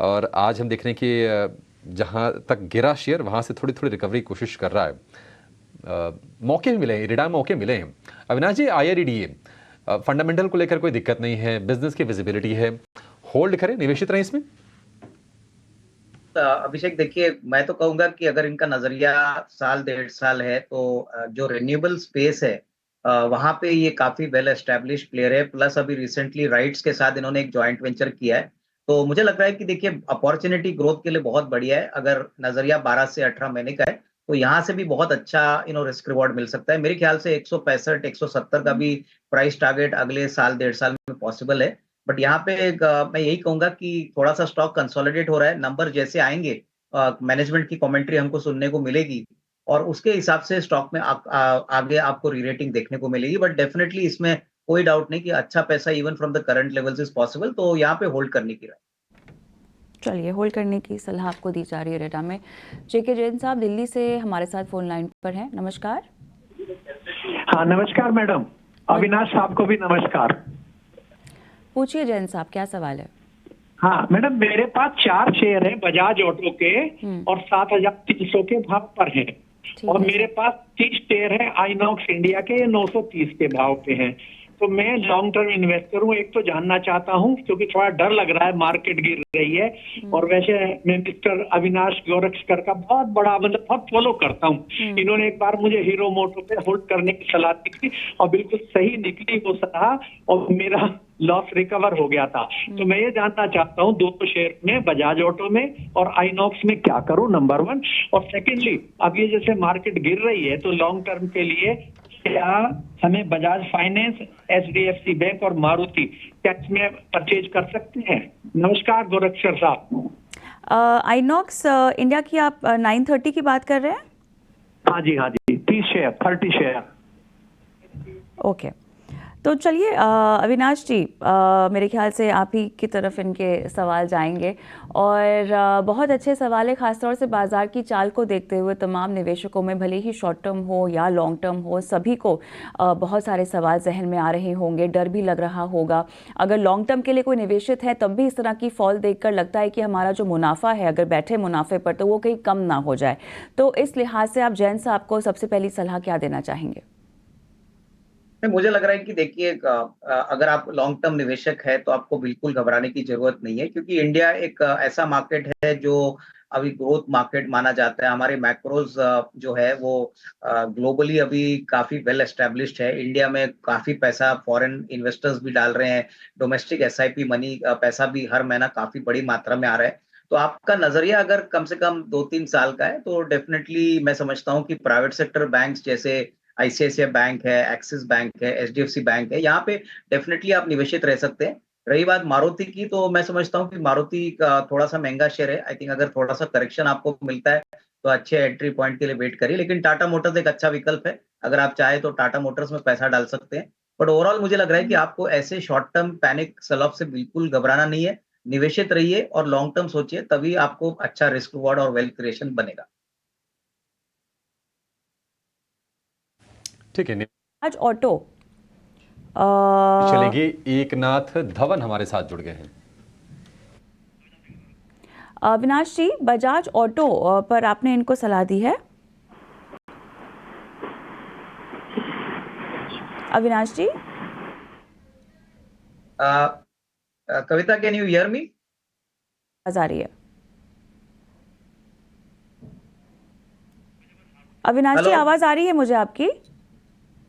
और आज हम देख रहे हैं कि जहां तक गिरा शेयर, वहां से थोड़ी थोड़ी रिकवरी कोशिश कर रहा है। मौके भी मिले हैं, रिटर्न मौके मिले हैं। अविनाश जी, IREDA फंडामेंटल को लेकर कोई दिक्कत नहीं है, बिजनेस की विजिबिलिटी है, होल्ड करें, निवेशित रहें इसमें? अभिषेक देखिए, मैं तो कहूंगा कि अगर इनका नजरिया साल, डेढ़ साल है तो जो रिन्यूएबल स्पेस है वहां पे ये काफी वेल एस्टेब्लिश प्लेयर है। प्लस अभी रिसेंटली राइट्स के साथ इन्होंने एक जॉइंट वेंचर किया है। तो मुझे लग रहा है कि देखिए अपॉर्चुनिटी ग्रोथ के लिए बहुत बढ़िया है। अगर नजरिया 12 से 18 महीने का है तो यहाँ से भी बहुत अच्छा रिस्क रिवॉर्ड मिल सकता है। मेरे ख्याल से 165 170 का भी प्राइस टारगेट अगले साल 1.5 साल में पॉसिबल है। बट यहाँ पे मैं यही कहूंगा कि थोड़ा सा स्टॉक कंसोलिडेट हो रहा है, नंबर जैसे आएंगे मैनेजमेंट की कमेंट्री हमको सुनने को मिलेगी और उसके हिसाब से स्टॉक में आगे आपको री-रेटिंग देखने को मिलेगी। बट डेफिनेटली इसमें कोई डाउट नहीं कि अच्छा पैसा even from the current levels is possible, तो यहाँ पे होल्ड करने की राय। चलिए, होल्ड करने की सलाह आपको दी जा रही है रेटा में। जेके जैन साहब दिल्ली से हमारे साथ फोन लाइन पर हैं। नमस्कार। हाँ नमस्कार मैडम, अविनाश साहब को भी नमस्कार। पूछिए जैन साहब, क्या सवाल है? हाँ मैडम, मेरे पास 4 शेयर हैं बजाज ऑटो के और 7,300 के भाव पर हैं और मेरे पास 30 शेयर है आइनॉक्स इंडिया के, ये 930 के भाव पे हैं। तो मैं लॉन्ग टर्म इन्वेस्टर हूँ। एक तो जानना चाहता हूँ क्योंकि थोड़ा डर लग रहा है, मार्केट गिर रही है और वैसे मैं मिस्टर अविनाश गोरखकर का बहुत बड़ा मतलब बहुत फॉलो करता हूँ। इन्होंने एक बार मुझे हीरो मोटो पे होल्ड करने की सलाह दी थी और बिल्कुल सही निकली वो सलाह और मेरा लॉस रिकवर हो गया था। तो मैं ये जानना चाहता हूँ 2 शेयर में, बजाज ऑटो में और आइनॉक्स में क्या करूँ, नंबर 1। और सेकेंडली, अब ये जैसे मार्केट गिर रही है तो लॉन्ग टर्म के लिए क्या हमें बजाज फाइनेंस, HDFC बैंक और मारुति क्या इसमें परचेज कर सकते हैं? नमस्कार गोरखकर साहब। आइनॉक्स इंडिया की आप 930 की बात कर रहे हैं? हाँ जी 30 शेयर 30 शेयर। ओके, तो चलिए अविनाश जी, मेरे ख्याल से आप ही की तरफ इनके सवाल जाएंगे और बहुत अच्छे सवाल है। खासतौर से बाज़ार की चाल को देखते हुए तमाम निवेशकों में, भले ही शॉर्ट टर्म हो या लॉन्ग टर्म हो, सभी को बहुत सारे सवाल जहन में आ रहे होंगे, डर भी लग रहा होगा। अगर लॉन्ग टर्म के लिए कोई निवेशित है तब भी इस तरह की फॉल देखकर लगता है कि हमारा जो मुनाफा है, अगर बैठे मुनाफे पर, तो वो कहीं कम ना हो जाए। तो इस लिहाज से आप जैन साहब को सबसे पहली सलाह क्या देना चाहेंगे? मुझे लग रहा है कि देखिए, अगर आप लॉन्ग टर्म निवेशक है तो आपको बिल्कुल घबराने की जरूरत नहीं है, क्योंकि इंडिया एक ऐसा मार्केट है जो अभी ग्रोथ मार्केट माना जाता है। हमारे मैक्रोज जो है वो ग्लोबली अभी काफी वेल एस्टेब्लिश्ड है। इंडिया में काफी पैसा फॉरेन इन्वेस्टर्स भी डाल रहे हैं, डोमेस्टिक SIP मनी पैसा भी हर महीना काफी बड़ी मात्रा में आ रहा है। तो आपका नजरिया अगर कम से कम 2-3 साल का है तो डेफिनेटली मैं समझता हूँ कि प्राइवेट सेक्टर बैंक्स जैसे ICICI बैंक है, एक्सिस बैंक है, HDFC बैंक है, यहाँ पे डेफिनेटली आप निवेशित रह सकते हैं। रही बात मारुति की, तो मैं समझता हूँ कि मारुति का थोड़ा सा महंगा शेयर है। आई थिंक अगर थोड़ा सा करेक्शन आपको मिलता है तो अच्छे एंट्री पॉइंट के लिए वेट करिए। लेकिन टाटा मोटर्स एक अच्छा विकल्प है, अगर आप चाहे तो टाटा मोटर्स में पैसा डाल सकते हैं। बट ओवरऑल मुझे लग रहा है कि आपको ऐसे short term panic sell off से बिल्कुल घबराना नहीं है। निवेशित रहिए और लॉन्ग टर्म सोचिए, तभी आपको अच्छा रिस्क रिवॉर्ड और वेल्थ क्रिएशन बनेगा। ठीक है, आज ऑटो चलेंगे। एकनाथ धवन हमारे साथ जुड़ गए हैं। अविनाश जी, बजाज ऑटो पर आपने इनको सलाह दी है? अविनाश जी, कविता, कैन यू हियर मी? आवाज आ रही है? अविनाश जी, आवाज आ रही है मुझे आपकी।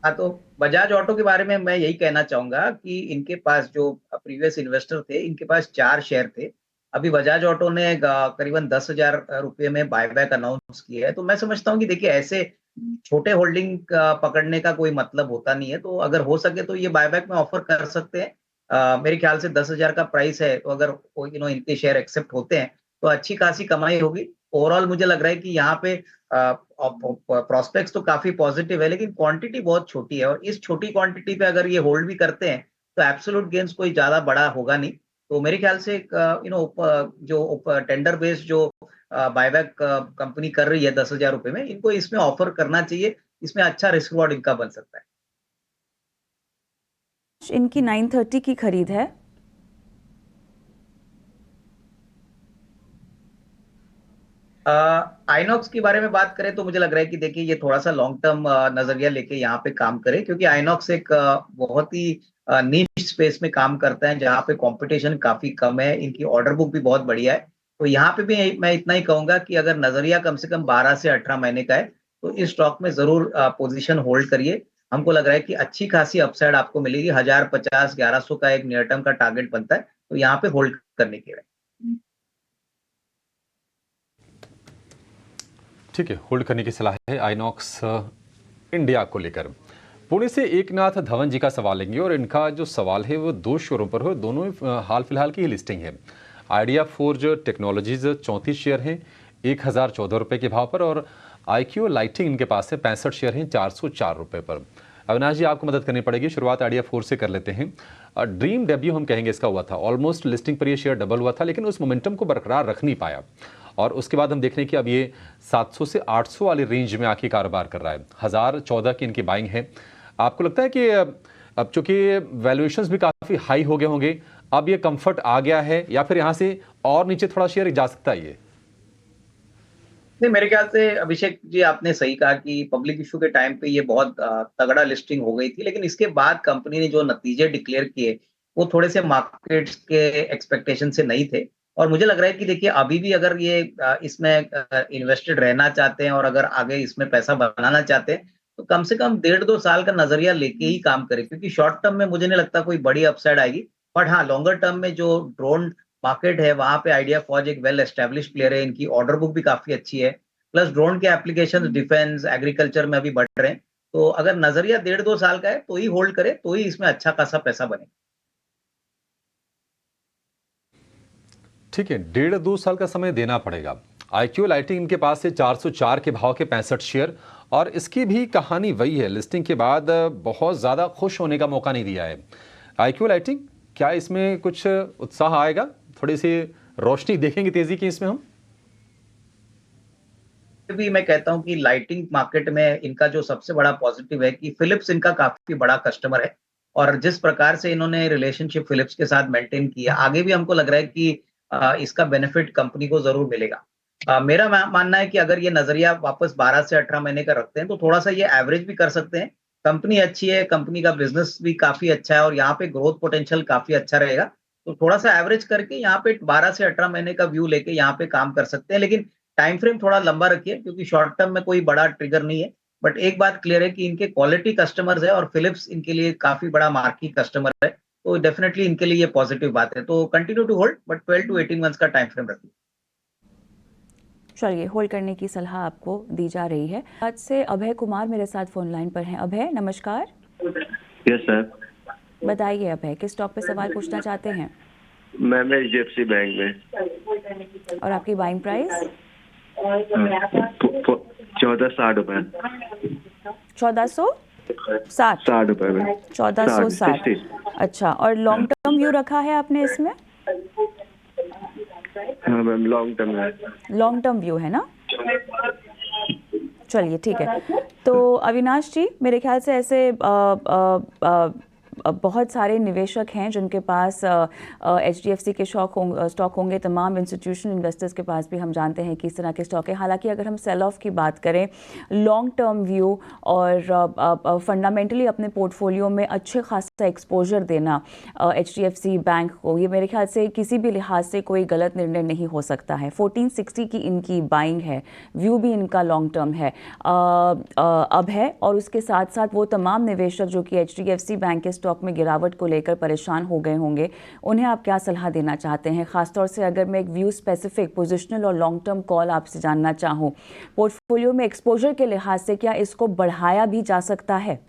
हाँ, तो बजाज ऑटो के बारे में मैं यही कहना चाहूंगा कि इनके पास जो प्रीवियस इन्वेस्टर थे, इनके पास 4 शेयर थे। अभी बजाज ऑटो ने करीबन 10,000 रुपये में बायबैक अनाउंस किया है। तो मैं समझता हूँ कि देखिए, ऐसे छोटे होल्डिंग पकड़ने का कोई मतलब होता नहीं है। तो अगर हो सके तो ये बायबैक में ऑफर कर सकते हैं। मेरे ख्याल से 10,000 का प्राइस है, तो अगर इनके शेयर एक्सेप्ट होते हैं तो अच्छी खासी कमाई होगी। ओवरऑल मुझे लग रहा है कि यहाँ पे प्रोस्पेक्ट्स तो काफी पॉजिटिव है, लेकिन क्वांटिटी बहुत छोटी है और इस छोटी क्वांटिटी पे अगर ये होल्ड भी करते हैं तो एब्सोल्यूट गेन्स कोई ज्यादा बड़ा होगा नहीं। तो मेरे ख्याल से जो टेंडर बेस्ड जो बायबैक कंपनी कर रही है 10,000 रुपए में, इनको इसमें ऑफर करना चाहिए। इसमें अच्छा रिस्क रिवॉर्ड इनका बन सकता है। इनकी 930 की खरीद है। आइनॉक्स के बारे में बात करें तो मुझे लग रहा है कि देखिए, ये थोड़ा सा लॉन्ग टर्म नजरिया लेके यहाँ पे काम करे, क्योंकि आइनॉक्स एक बहुत ही नीश स्पेस में काम करता है जहाँ पे कंपटीशन काफी कम है। इनकी ऑर्डर बुक भी बहुत बढ़िया है। तो यहाँ पे भी मैं इतना ही कहूंगा कि अगर नजरिया कम से कम 12 से 18 महीने का है तो इस स्टॉक में जरूर पोजीशन होल्ड करिए। हमको लग रहा है कि अच्छी खासी अपसाइड आपको मिलेगी। 1050 1100 का एक नियर टर्म का टारगेट बनता है, तो यहाँ पे होल्ड करने के लिए। ठीक है, होल्ड करने की सलाह है आइनॉक्स इंडिया को लेकर। पुणे से एकनाथ धवन जी का सवाल लेंगे और इनका जो सवाल है वो 2 शेयरों पर हो, दोनों हाल फिलहाल की ही लिस्टिंग है। आइडिया फोर्ज टेक्नोलॉजीज 34 शेयर हैं 1014 रुपये के भाव पर, और IQ लाइटिंग इनके पास है 65 शेयर हैं 404 रुपये पर। अविनाश जी, आपको मदद करनी पड़ेगी। शुरुआत आइडिया फोर्ज से कर लेते हैं। ड्रीम डेब्यू हम कहेंगे इसका हुआ था, ऑलमोस्ट लिस्टिंग पर ये शेयर डबल हुआ था, लेकिन उस मोमेंटम को बरकरार रख नहीं पाया, और उसके बाद हम देख रहे हैं कि अब ये 700 से 800 वाली रेंज में आके कारोबार कर रहा है। 1014 की इनकी बाइंग है। आपको लगता है कि अब चूंकि वैल्यूएशंस भी काफ़ी हाई हो गए होंगे, अब ये कंफर्ट आ गया है, या फिर यहाँ से और नीचे थोड़ा शेयर जा सकता है ये? नहीं, मेरे ख्याल से अभिषेक जी आपने सही कहा कि पब्लिक इशू के टाइम पे ये बहुत तगड़ा लिस्टिंग हो गई थी, लेकिन इसके बाद कंपनी ने जो नतीजे डिक्लेयर किए वो थोड़े से मार्केट्स के एक्सपेक्टेशन से नहीं थे। और मुझे लग रहा है कि देखिए अभी भी अगर ये इसमें इन्वेस्टेड रहना चाहते हैं और अगर आगे इसमें पैसा बनाना चाहते हैं तो कम से कम 1.5-2 साल का नजरिया लेके ही काम करें, क्योंकि शॉर्ट टर्म में मुझे नहीं लगता कोई बड़ी अपसाइड आएगी। बट हाँ, लॉन्गर टर्म में जो ड्रोन मार्केट है वहां पे आइडिया फौज एक वेल एस्टेब्लिश प्लेयर है, इनकी ऑर्डर बुक भी काफी अच्छी है, प्लस ड्रोन के एप्लीकेशंस डिफेंस एग्रीकल्चर में अभी बढ़ रहे हैं। तो अगर नजरिया 1.5-2 साल का है तो ही होल्ड करे, तो ही इसमें अच्छा खासा पैसा बने। ठीक है, 1.5-2 साल का समय देना पड़ेगा। IQ लाइटिंग इनके पास है 404 के भाव के 65 शेयर, और इसकी भी कहानी वही है, लिस्टिंग के बाद बहुत ज़्यादा खुश होने का मौका नहीं दिया है IQ लाइटिंग। क्या इसमें कुछ उत्साह आएगा, थोड़ी सी रोशनी देखेंगे तेजी की इसमें हम? भी मैं कहता हूं कि लाइटिंग मार्केट में इनका जो सबसे बड़ा पॉजिटिव है कि फिलिप्स इनका काफी बड़ा कस्टमर है, और जिस प्रकार से इन्होंने रिलेशनशिप फिलिप्स के साथ मेंटेन किया, आगे भी हमको लग रहा है कि इसका बेनिफिट कंपनी को जरूर मिलेगा। मेरा मानना है कि अगर ये नजरिया वापस 12 से 18 महीने का रखते हैं तो थोड़ा सा ये एवरेज भी कर सकते हैं। कंपनी अच्छी है, कंपनी का बिजनेस भी काफी अच्छा है और यहाँ पे ग्रोथ पोटेंशियल काफी अच्छा रहेगा, तो थोड़ा सा एवरेज करके यहाँ पे 12 से 18 महीने का व्यू लेके यहाँ पे काम कर सकते हैं। लेकिन टाइम फ्रेम थोड़ा लंबा रखिए, क्योंकि शॉर्ट टर्म में कोई बड़ा ट्रिगर नहीं है। बट एक बात क्लियर है कि इनके क्वालिटी कस्टमर्स है और फिलिप्स इनके लिए काफी बड़ा मार्की कस्टमर है, तो डेफिनेटली इनके लिए ये पॉजिटिव बात है। तो continue to hold, but 12 to 18 months का टाइम फ्रेम रखिए। चलिए, होल्ड करने की सलाह आपको दी जा रही है। आज से अभय कुमार मेरे साथ फोन लाइन पर हैं। अभय, नमस्कार। Yes sir. बताइए अभय, किस टॉप पे सवाल पूछना चाहते हैं? मैम HDFC बैंक में। और आपकी बाइंग प्राइस? 1460 रुपए। 1460 रुपए में। 1460। अच्छा, और लॉन्ग टर्म व्यू रखा है आपने इसमें? हाँ मैम, लॉन्ग टर्म है। लॉन्ग टर्म व्यू है ना? चलिए ठीक है। तो अविनाश जी, मेरे ख्याल से ऐसे बहुत सारे निवेशक हैं जिनके पास HDFC के स्टॉक होंगे, तमाम इंस्टीट्यूशनल इन्वेस्टर्स के पास भी हम जानते हैं कि इस तरह के स्टॉक है। हालांकि अगर हम सेल ऑफ की बात करें, लॉन्ग टर्म व्यू और फंडामेंटली अपने पोर्टफोलियो में अच्छे खासा एक्सपोजर देना HDFC बैंक को, ये मेरे ख्याल से किसी भी लिहाज से कोई गलत निर्णय नहीं हो सकता है। 1460 की इनकी बाइंग है, व्यू भी इनका लॉन्ग टर्म है अब है, और उसके साथ साथ वो तमाम निवेशक जो कि HDFC बैंक के स्टॉक में गिरावट को लेकर परेशान हो गए होंगे, उन्हें आप क्या सलाह देना चाहते हैं? खासतौर से अगर मैं एक व्यू स्पेसिफिक पोजिशनल और लॉन्ग टर्म कॉल आपसे जानना चाहूँ, पोर्टफोलियो में एक्सपोजर के लिहाज से क्या इसको बढ़ाया भी जा सकता है?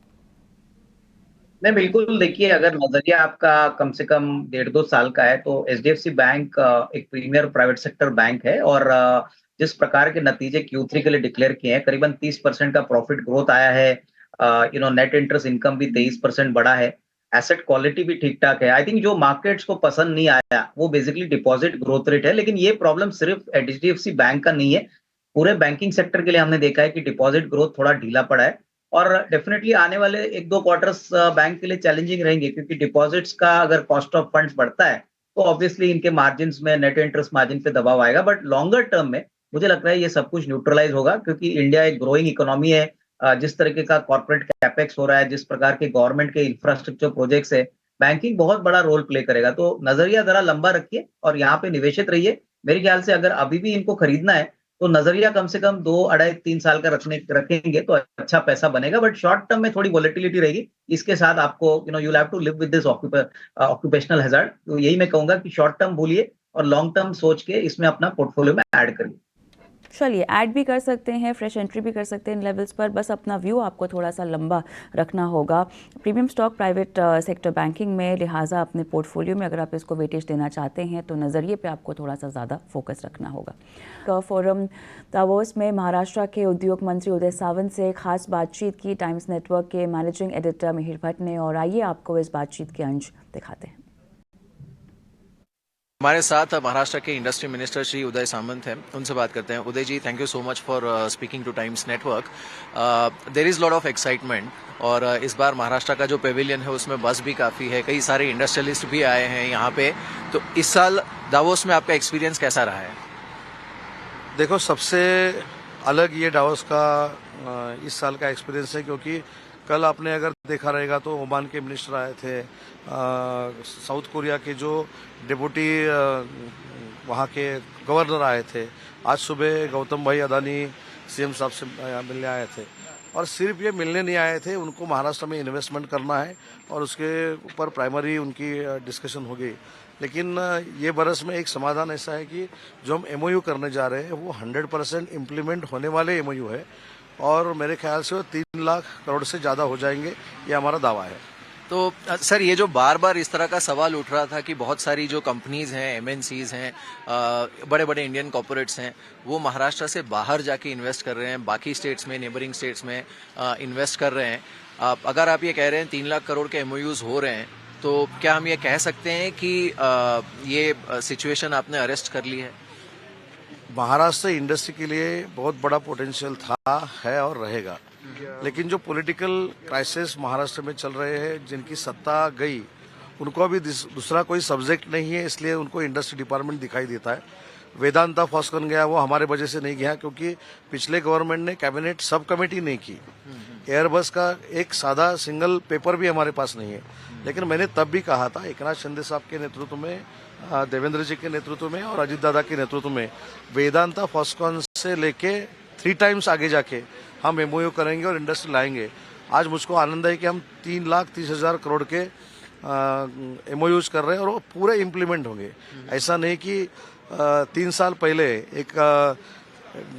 नहीं, बिल्कुल। देखिए, अगर नजरिया आपका कम से कम 1.5-2 साल का है तो HDFC बैंक एक प्रीमियर प्राइवेट सेक्टर बैंक है, और जिस प्रकार के नतीजे Q3 के लिए डिक्लेयर किए हैं, करीबन 30% का प्रॉफिट ग्रोथ आया है, नेट इंटरेस्ट इनकम भी 23% बढ़ा है, एसेट क्वालिटी भी ठीक ठाक है। आई थिंक जो मार्केट्स को पसंद नहीं आया वो बेसिकली डिपॉजिट ग्रोथ रेट है, लेकिन ये प्रॉब्लम सिर्फ HDFC बैंक का नहीं है, पूरे बैंकिंग सेक्टर के लिए हमने देखा है कि डिपॉजिट ग्रोथ थोड़ा ढीला पड़ा है, और डेफिनेटली आने वाले 1-2 क्वार्टर्स बैंक के लिए चैलेंजिंग रहेंगे, क्योंकि डिपॉजिट्स का अगर कॉस्ट ऑफ फंड्स बढ़ता है तो ऑब्वियसली इनके मार्जिन में, नेट इंटरेस्ट मार्जिन पे दबाव आएगा। बट लॉन्गर टर्म में मुझे लगता है ये सब कुछ न्यूट्रलाइज होगा, क्योंकि इंडिया एक ग्रोइंग इकोनॉमी है, जिस तरीके का कॉर्पोरेट कैपेक्स हो रहा है, जिस प्रकार के गवर्नमेंट के इंफ्रास्ट्रक्चर प्रोजेक्ट्स है, बैंकिंग बहुत बड़ा रोल प्ले करेगा। तो नजरिया जरा लंबा रखिए और यहाँ पे निवेशित रहिए। मेरे ख्याल से अगर अभी भी इनको खरीदना है तो नजरिया कम से कम 2, 2.5-3 साल का रखेंगे तो अच्छा पैसा बनेगा। बट शॉर्ट टर्म में थोड़ी वॉलेटिलिटी रहेगी, इसके साथ आपको you will have to live with this occupational hazard. तो यही मैं कहूंगा कि शॉर्ट टर्म भूलिए और लॉन्ग टर्म सोच के इसमें अपना पोर्टफोलियो में ऐड करिए। चलिए, ऐड भी कर सकते हैं, फ्रेश एंट्री भी कर सकते हैं इन लेवल्स पर, बस अपना व्यू आपको थोड़ा सा लंबा रखना होगा। Premium stock private sector banking में, लिहाजा अपने पोर्टफोलियो में अगर आप इसको वेटेज देना चाहते हैं तो नज़रिए पे आपको थोड़ा सा ज़्यादा फोकस रखना होगा। फोरम दावोस में महाराष्ट्र के उद्योग मंत्री उदय सावंत से खास बातचीत की टाइम्स नेटवर्क के मैनेजिंग एडिटर मिहिर भट्ट ने, और आइए आपको इस बातचीत के अंश दिखाते हैं। हमारे साथ महाराष्ट्र के इंडस्ट्री मिनिस्टर श्री उदय सामंत हैं, उनसे बात करते हैं। Uday ji, thank you so much for speaking to Times Network. There is lot of excitement, और इस बार महाराष्ट्र का जो पेविलियन है उसमें बस भी काफ़ी है, कई सारे इंडस्ट्रियलिस्ट भी आए हैं यहाँ पे। तो इस साल दावोस में आपका एक्सपीरियंस कैसा रहा है? देखो, सबसे अलग ये दावोस का इस साल का एक्सपीरियंस है, क्योंकि कल आपने अगर देखा रहेगा तो ओमान के मिनिस्टर आए थे, साउथ कोरिया के जो डिप्टी वहाँ के गवर्नर आए थे, आज सुबह गौतम भाई अदानी सीएम साहब से मिलने आए थे। और सिर्फ ये मिलने नहीं आए थे, उनको महाराष्ट्र में इन्वेस्टमेंट करना है और उसके ऊपर प्राइमरी उनकी डिस्कशन हो गई। लेकिन ये बरस में एक समाधान ऐसा है कि जो हम एमओयू करने जा रहे हैं वो 100% इम्प्लीमेंट होने वाले एमओयू है, और मेरे ख्याल से वो 3 लाख करोड़ से ज़्यादा हो जाएंगे, ये हमारा दावा है। तो सर, ये जो बार बार इस तरह का सवाल उठ रहा था कि बहुत सारी जो कंपनीज हैं, एमएनसीज हैं, बड़े बड़े इंडियन कॉर्पोरेट्स हैं, वो महाराष्ट्र से बाहर जाके इन्वेस्ट कर रहे हैं, बाकी स्टेट्स में, नेबरिंग स्टेट्स में इन्वेस्ट कर रहे हैं। अगर आप ये कह रहे हैं 3 लाख करोड़ के एमओयूज हो रहे हैं, तो क्या हम ये कह सकते हैं कि ये सिचुएशन आपने अरेस्ट कर ली है? महाराष्ट्र इंडस्ट्री के लिए बहुत बड़ा पोटेंशियल था, है और रहेगा, लेकिन जो पॉलिटिकल क्राइसिस महाराष्ट्र में चल रहे हैं, जिनकी सत्ता गई, उनको अभी दूसरा कोई सब्जेक्ट नहीं है, इसलिए उनको इंडस्ट्री डिपार्टमेंट दिखाई देता है। वेदांता फॉस्कन गया, वो हमारे वजह से नहीं गया, क्योंकि पिछले गवर्नमेंट ने कैबिनेट सब कमेटी नहीं की। एयरबस का एक सादा सिंगल पेपर भी हमारे पास नहीं है। लेकिन मैंने तब भी कहा था, एकनाथ शिंदे साहब के नेतृत्व में, देवेंद्र जी के नेतृत्व में और अजित दादा के नेतृत्व में वेदांता फॉस्कन से लेके 3 टाइम्स आगे जाके हम एमओयू करेंगे और इंडस्ट्री लाएंगे। आज मुझको आनंद है कि हम 3,30,000 करोड़ के एमओयूज कर रहे हैं और वो पूरे इम्प्लीमेंट होंगे। ऐसा नहीं कि 3 साल पहले एक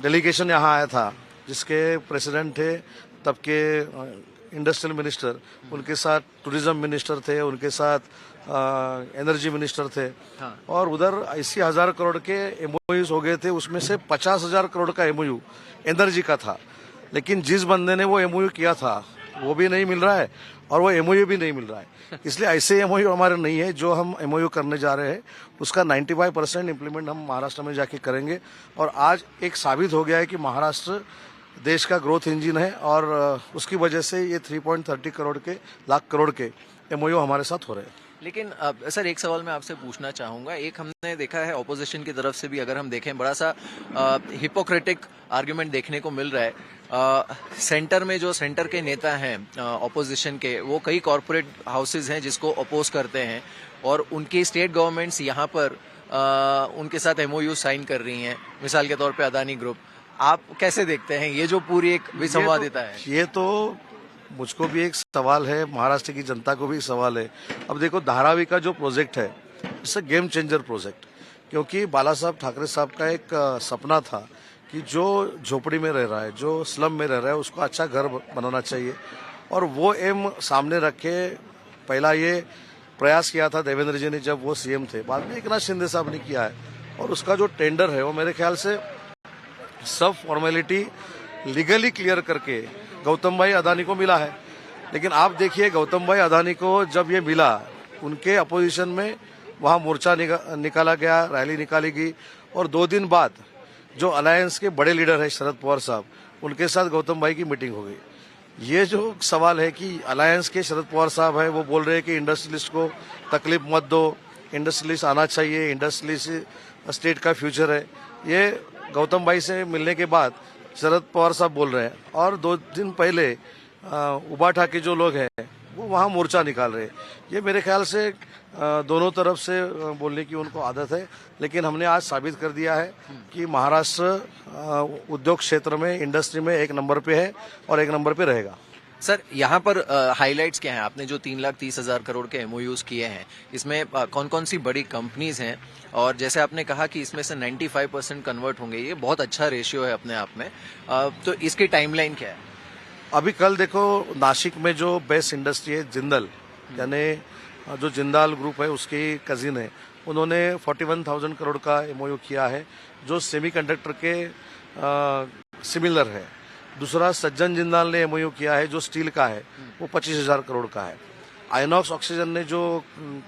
डेलीगेशन यहाँ आया था, जिसके प्रेसिडेंट थे तब के इंडस्ट्रियल मिनिस्टर, उनके साथ टूरिज्म मिनिस्टर थे, उनके साथ एनर्जी मिनिस्टर थे, और उधर 80,000 करोड़ के एमओयूज हो गए थे। उसमें से 50,000 करोड़ का एमओयू एनर्जी का था, लेकिन जिस बंदे ने वो एमओयू किया था वो भी नहीं मिल रहा है और वो एमओयू भी नहीं मिल रहा है। इसलिए ऐसे एमओयू हमारे नहीं है। जो हम एमओयू करने जा रहे हैं उसका 95% इम्प्लीमेंट हम महाराष्ट्र में जाके करेंगे, और आज एक साबित हो गया है कि महाराष्ट्र देश का ग्रोथ इंजन है, और उसकी वजह से ये 3.30 लाख करोड़ के एमओयू हमारे साथ हो रहे हैं। लेकिन सर, एक सवाल मैं आपसे पूछना चाहूंगा। एक हमने देखा है ऑपोजिशन की तरफ से भी, अगर हम देखें, बड़ा सा हिपोक्रेटिक आर्ग्यूमेंट देखने को मिल रहा है। सेंटर में जो सेंटर के नेता हैं ऑपोजिशन के, वो कई कॉरपोरेट हाउसेज हैं जिसको अपोज करते हैं, और उनकी स्टेट गवर्नमेंट्स यहाँ पर उनके साथ एमओयू साइन कर रही हैं, मिसाल के तौर पे अदानी ग्रुप। आप कैसे देखते हैं ये जो पूरी एक विसंवादिता है? ये तो मुझको भी एक सवाल है, महाराष्ट्र की जनता को भी सवाल है। अब देखो, धारावी का जो प्रोजेक्ट है, it's a game changer project, क्योंकि बाला साहब ठाकरे साहब का एक सपना था कि जो झोपड़ी में रह रहा है, जो स्लम में रह रहा है, उसको अच्छा घर बनाना चाहिए, और वो एम सामने रख के पहला ये प्रयास किया था देवेंद्र जी ने जब वो सीएम थे, बाद में एकनाथ शिंदे साहब ने किया है, और उसका जो टेंडर है वो मेरे ख्याल से सब फॉर्मेलिटी लीगली क्लियर करके गौतम भाई अदानी को मिला है। लेकिन आप देखिए, गौतम भाई अदानी को जब ये मिला, उनके अपोजिशन में वहाँ मोर्चा निकाला गया, रैली निकाली गई, और 2 दिन बाद जो अलायंस के बड़े लीडर है शरद पवार साहब, उनके साथ गौतम भाई की मीटिंग हो गई। ये जो सवाल है कि अलायंस के शरद पवार साहब है, वो बोल रहे हैं कि इंडस्ट्रियलिस्ट को तकलीफ मत दो, इंडस्ट्रियलिस्ट आना चाहिए, इंडस्ट्रियलिस्ट स्टेट का फ्यूचर है, ये गौतम भाई से मिलने के बाद शरद पवार साहब बोल रहे हैं। और 2 दिन पहले उबाठा के जो लोग हैं वो वहाँ मोर्चा निकाल रहे हैं। ये मेरे ख्याल से दोनों तरफ से बोलने की उनको आदत है, लेकिन हमने आज साबित कर दिया है कि महाराष्ट्र उद्योग क्षेत्र में, इंडस्ट्री में 1 नंबर पे है और 1 नंबर पे रहेगा। सर यहाँ पर हाइलाइट्स क्या हैं? आपने जो 3,30,000 करोड़ के एमओयूज किए हैं, इसमें कौन कौन सी बड़ी कंपनीज हैं, और जैसे आपने कहा कि इसमें से 95% कन्वर्ट होंगे, ये बहुत अच्छा रेशियो है अपने आप में, तो इसकी टाइमलाइन क्या है? अभी कल देखो नासिक में जो बेस्ट इंडस्ट्री है जिंदल, यानी जो जिंदाल ग्रुप है उसकी कजिन है, उन्होंने 41,000 करोड़ का एमओयू किया है जो सेमीकंडक्टर के सिमिलर है। दूसरा सज्जन जिंदाल ने एमओयू किया है जो स्टील का है, वो 25,000 करोड़ का है। आइनॉक्स ऑक्सीजन ने जो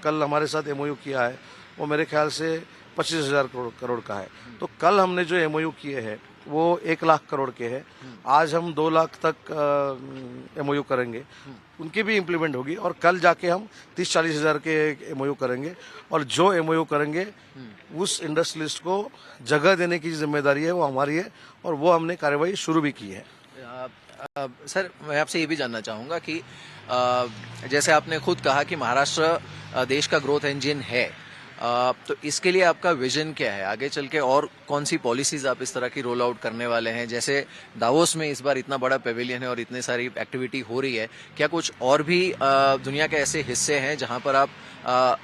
कल हमारे साथ एमओयू किया है वो मेरे ख्याल से 25,000 करोड़ का है। तो कल हमने जो एमओयू किए हैं वो 1 लाख करोड़ के हैं। आज हम 2 लाख तक एमओयू करेंगे, उनकी भी इम्प्लीमेंट होगी, और कल जाके हम 30-40 हजार के एमओयू करेंगे, और जो एमओयू करेंगे उस इंडस्ट्रियलिस्ट को जगह देने की जिम्मेदारी है वो हमारी है, और वो हमने कार्रवाई शुरू भी की है। सर मैं आपसे ये भी जानना चाहूँगा कि जैसे आपने खुद कहा कि महाराष्ट्र देश का ग्रोथ इंजन है, तो इसके लिए आपका विजन क्या है आगे चल के, और कौन सी पॉलिसीज आप इस तरह की रोल आउट करने वाले हैं? जैसे दावोस में इस बार इतना बड़ा पेविलियन है और इतनी सारी एक्टिविटी हो रही है, क्या कुछ और भी दुनिया के ऐसे हिस्से हैं जहां पर आप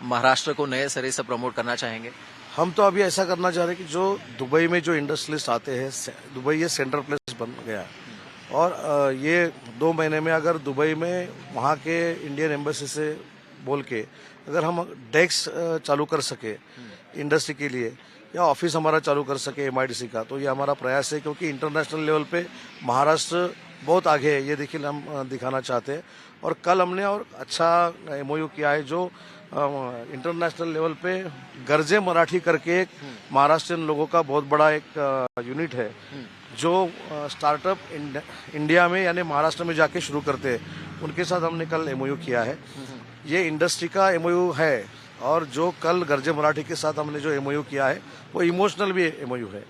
महाराष्ट्र को नए सिरे से प्रमोट करना चाहेंगे? हम तो अभी ऐसा करना चाह रहे हैं कि जो दुबई में जो इंडस्ट्रियलिस्ट आते हैं, दुबई ये सेंट्रल प्लेस बन गया है, और ये 2 महीने में अगर दुबई में वहाँ के इंडियन एम्बेसी से बोल के अगर हम डेस्क चालू कर सके इंडस्ट्री के लिए, या ऑफिस हमारा चालू कर सके MIDC का, तो ये हमारा प्रयास है, क्योंकि इंटरनेशनल लेवल पे महाराष्ट्र बहुत आगे है, ये देखिए हम दिखाना चाहते हैं। और कल हमने और अच्छा एमओयू किया है जो इंटरनेशनल लेवल पे गर्जे मराठी करके एक महाराष्ट्रियन लोगों का बहुत बड़ा एक यूनिट है जो स्टार्टअप इंडिया में यानी महाराष्ट्र में जाके शुरू करते हैं, उनके साथ हमने कल एमओयू किया है। ये इंडस्ट्री का एमओयू है, और जो कल गर्जे मराठी के साथ हमने जो एमओयू किया है वो इमोशनल भी एमओयू है,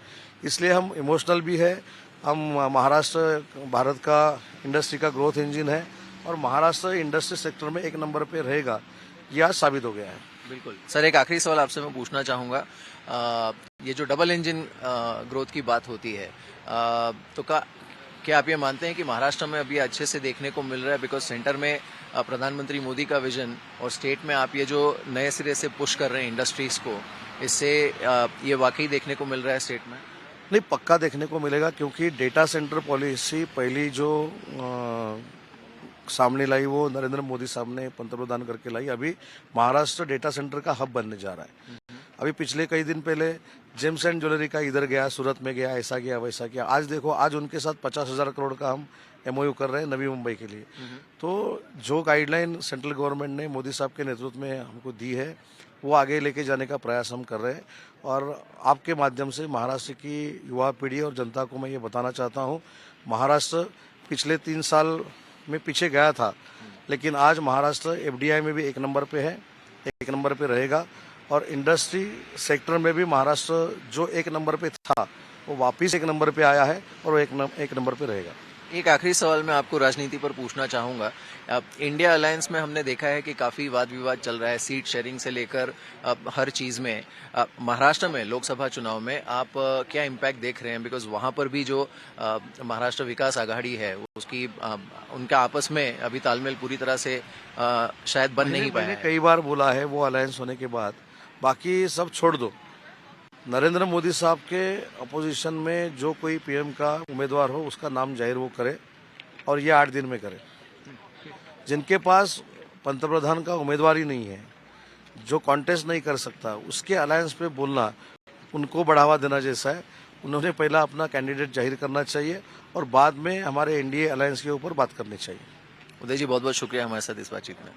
इसलिए हम इमोशनल भी है। हम महाराष्ट्र भारत का इंडस्ट्री का ग्रोथ इंजन है, और महाराष्ट्र इंडस्ट्री सेक्टर में 1 नंबर पे रहेगा, यह आज साबित हो गया है। बिल्कुल सर, एक आखिरी सवाल आपसे मैं पूछना चाहूँगा, ये जो डबल इंजन ग्रोथ की बात होती है, तो क्या आप ये मानते हैं कि महाराष्ट्र में अभी अच्छे से देखने को मिल रहा है? बिकॉज सेंटर में प्रधानमंत्री मोदी का विजन, और स्टेट में आप ये जो नए सिरे से पुश कर रहे हैं इंडस्ट्रीज को, इससे ये वाकई देखने को मिल रहा है स्टेट में? नहीं, पक्का देखने को मिलेगा, क्योंकि डेटा सेंटर पॉलिसी पहली जो सामने लाई वो नरेंद्र मोदी साहब ने पंतप्रधान करके लाई। अभी महाराष्ट्र डेटा सेंटर का हब बनने जा रहा है। अभी पिछले कई दिन पहले जेम्स एंड ज्वेलरी का इधर गया, सूरत में गया, ऐसा किया वैसा किया। आज देखो, आज उनके साथ 50,000 करोड़ का हम एमओयू कर रहे हैं नवी मुंबई के लिए। तो जो गाइडलाइन सेंट्रल गवर्नमेंट ने मोदी साहब के नेतृत्व में हमको दी है वो आगे लेके जाने का प्रयास हम कर रहे हैं, और आपके माध्यम से महाराष्ट्र की युवा पीढ़ी और जनता को मैं ये बताना चाहता हूँ, महाराष्ट्र पिछले 3 साल में पीछे गया था, लेकिन आज महाराष्ट्र FDI में भी 1 नंबर पे है, 1 नंबर पे रहेगा, और इंडस्ट्री सेक्टर में भी महाराष्ट्र जो 1 नंबर पे था वो वापिस 1 नंबर पे आया है, और वो 1 नंबर पे रहेगा। एक आखिरी सवाल मैं आपको राजनीति पर पूछना चाहूँगा। इंडिया अलायंस में हमने देखा है कि काफ़ी वाद विवाद चल रहा है, सीट शेयरिंग से लेकर हर चीज़ में। महाराष्ट्र में लोकसभा चुनाव में आप क्या इम्पैक्ट देख रहे हैं? बिकॉज वहाँ पर भी जो महाराष्ट्र विकास आघाड़ी है उसकी उनका आपस में अभी तालमेल पूरी तरह से शायद बन नहीं पाया है। कई बार बोला है वो अलायंस होने के बाद, बाकी सब छोड़ दो। नरेंद्र मोदी साहब के अपोजिशन में जो कोई PM का उम्मीदवार हो उसका नाम जाहिर वो करे, और ये 8 दिन में करे। जिनके पास पंतप्रधान का उम्मीदवार ही नहीं है, जो कॉन्टेस्ट नहीं कर सकता, उसके अलायंस पे बोलना उनको बढ़ावा देना जैसा है। उन्होंने पहला अपना कैंडिडेट जाहिर करना चाहिए, और बाद में हमारे NDA अलायंस के ऊपर बात करनी चाहिए। उदय जी, बहुत बहुत शुक्रिया हमारे साथ इस बातचीत में।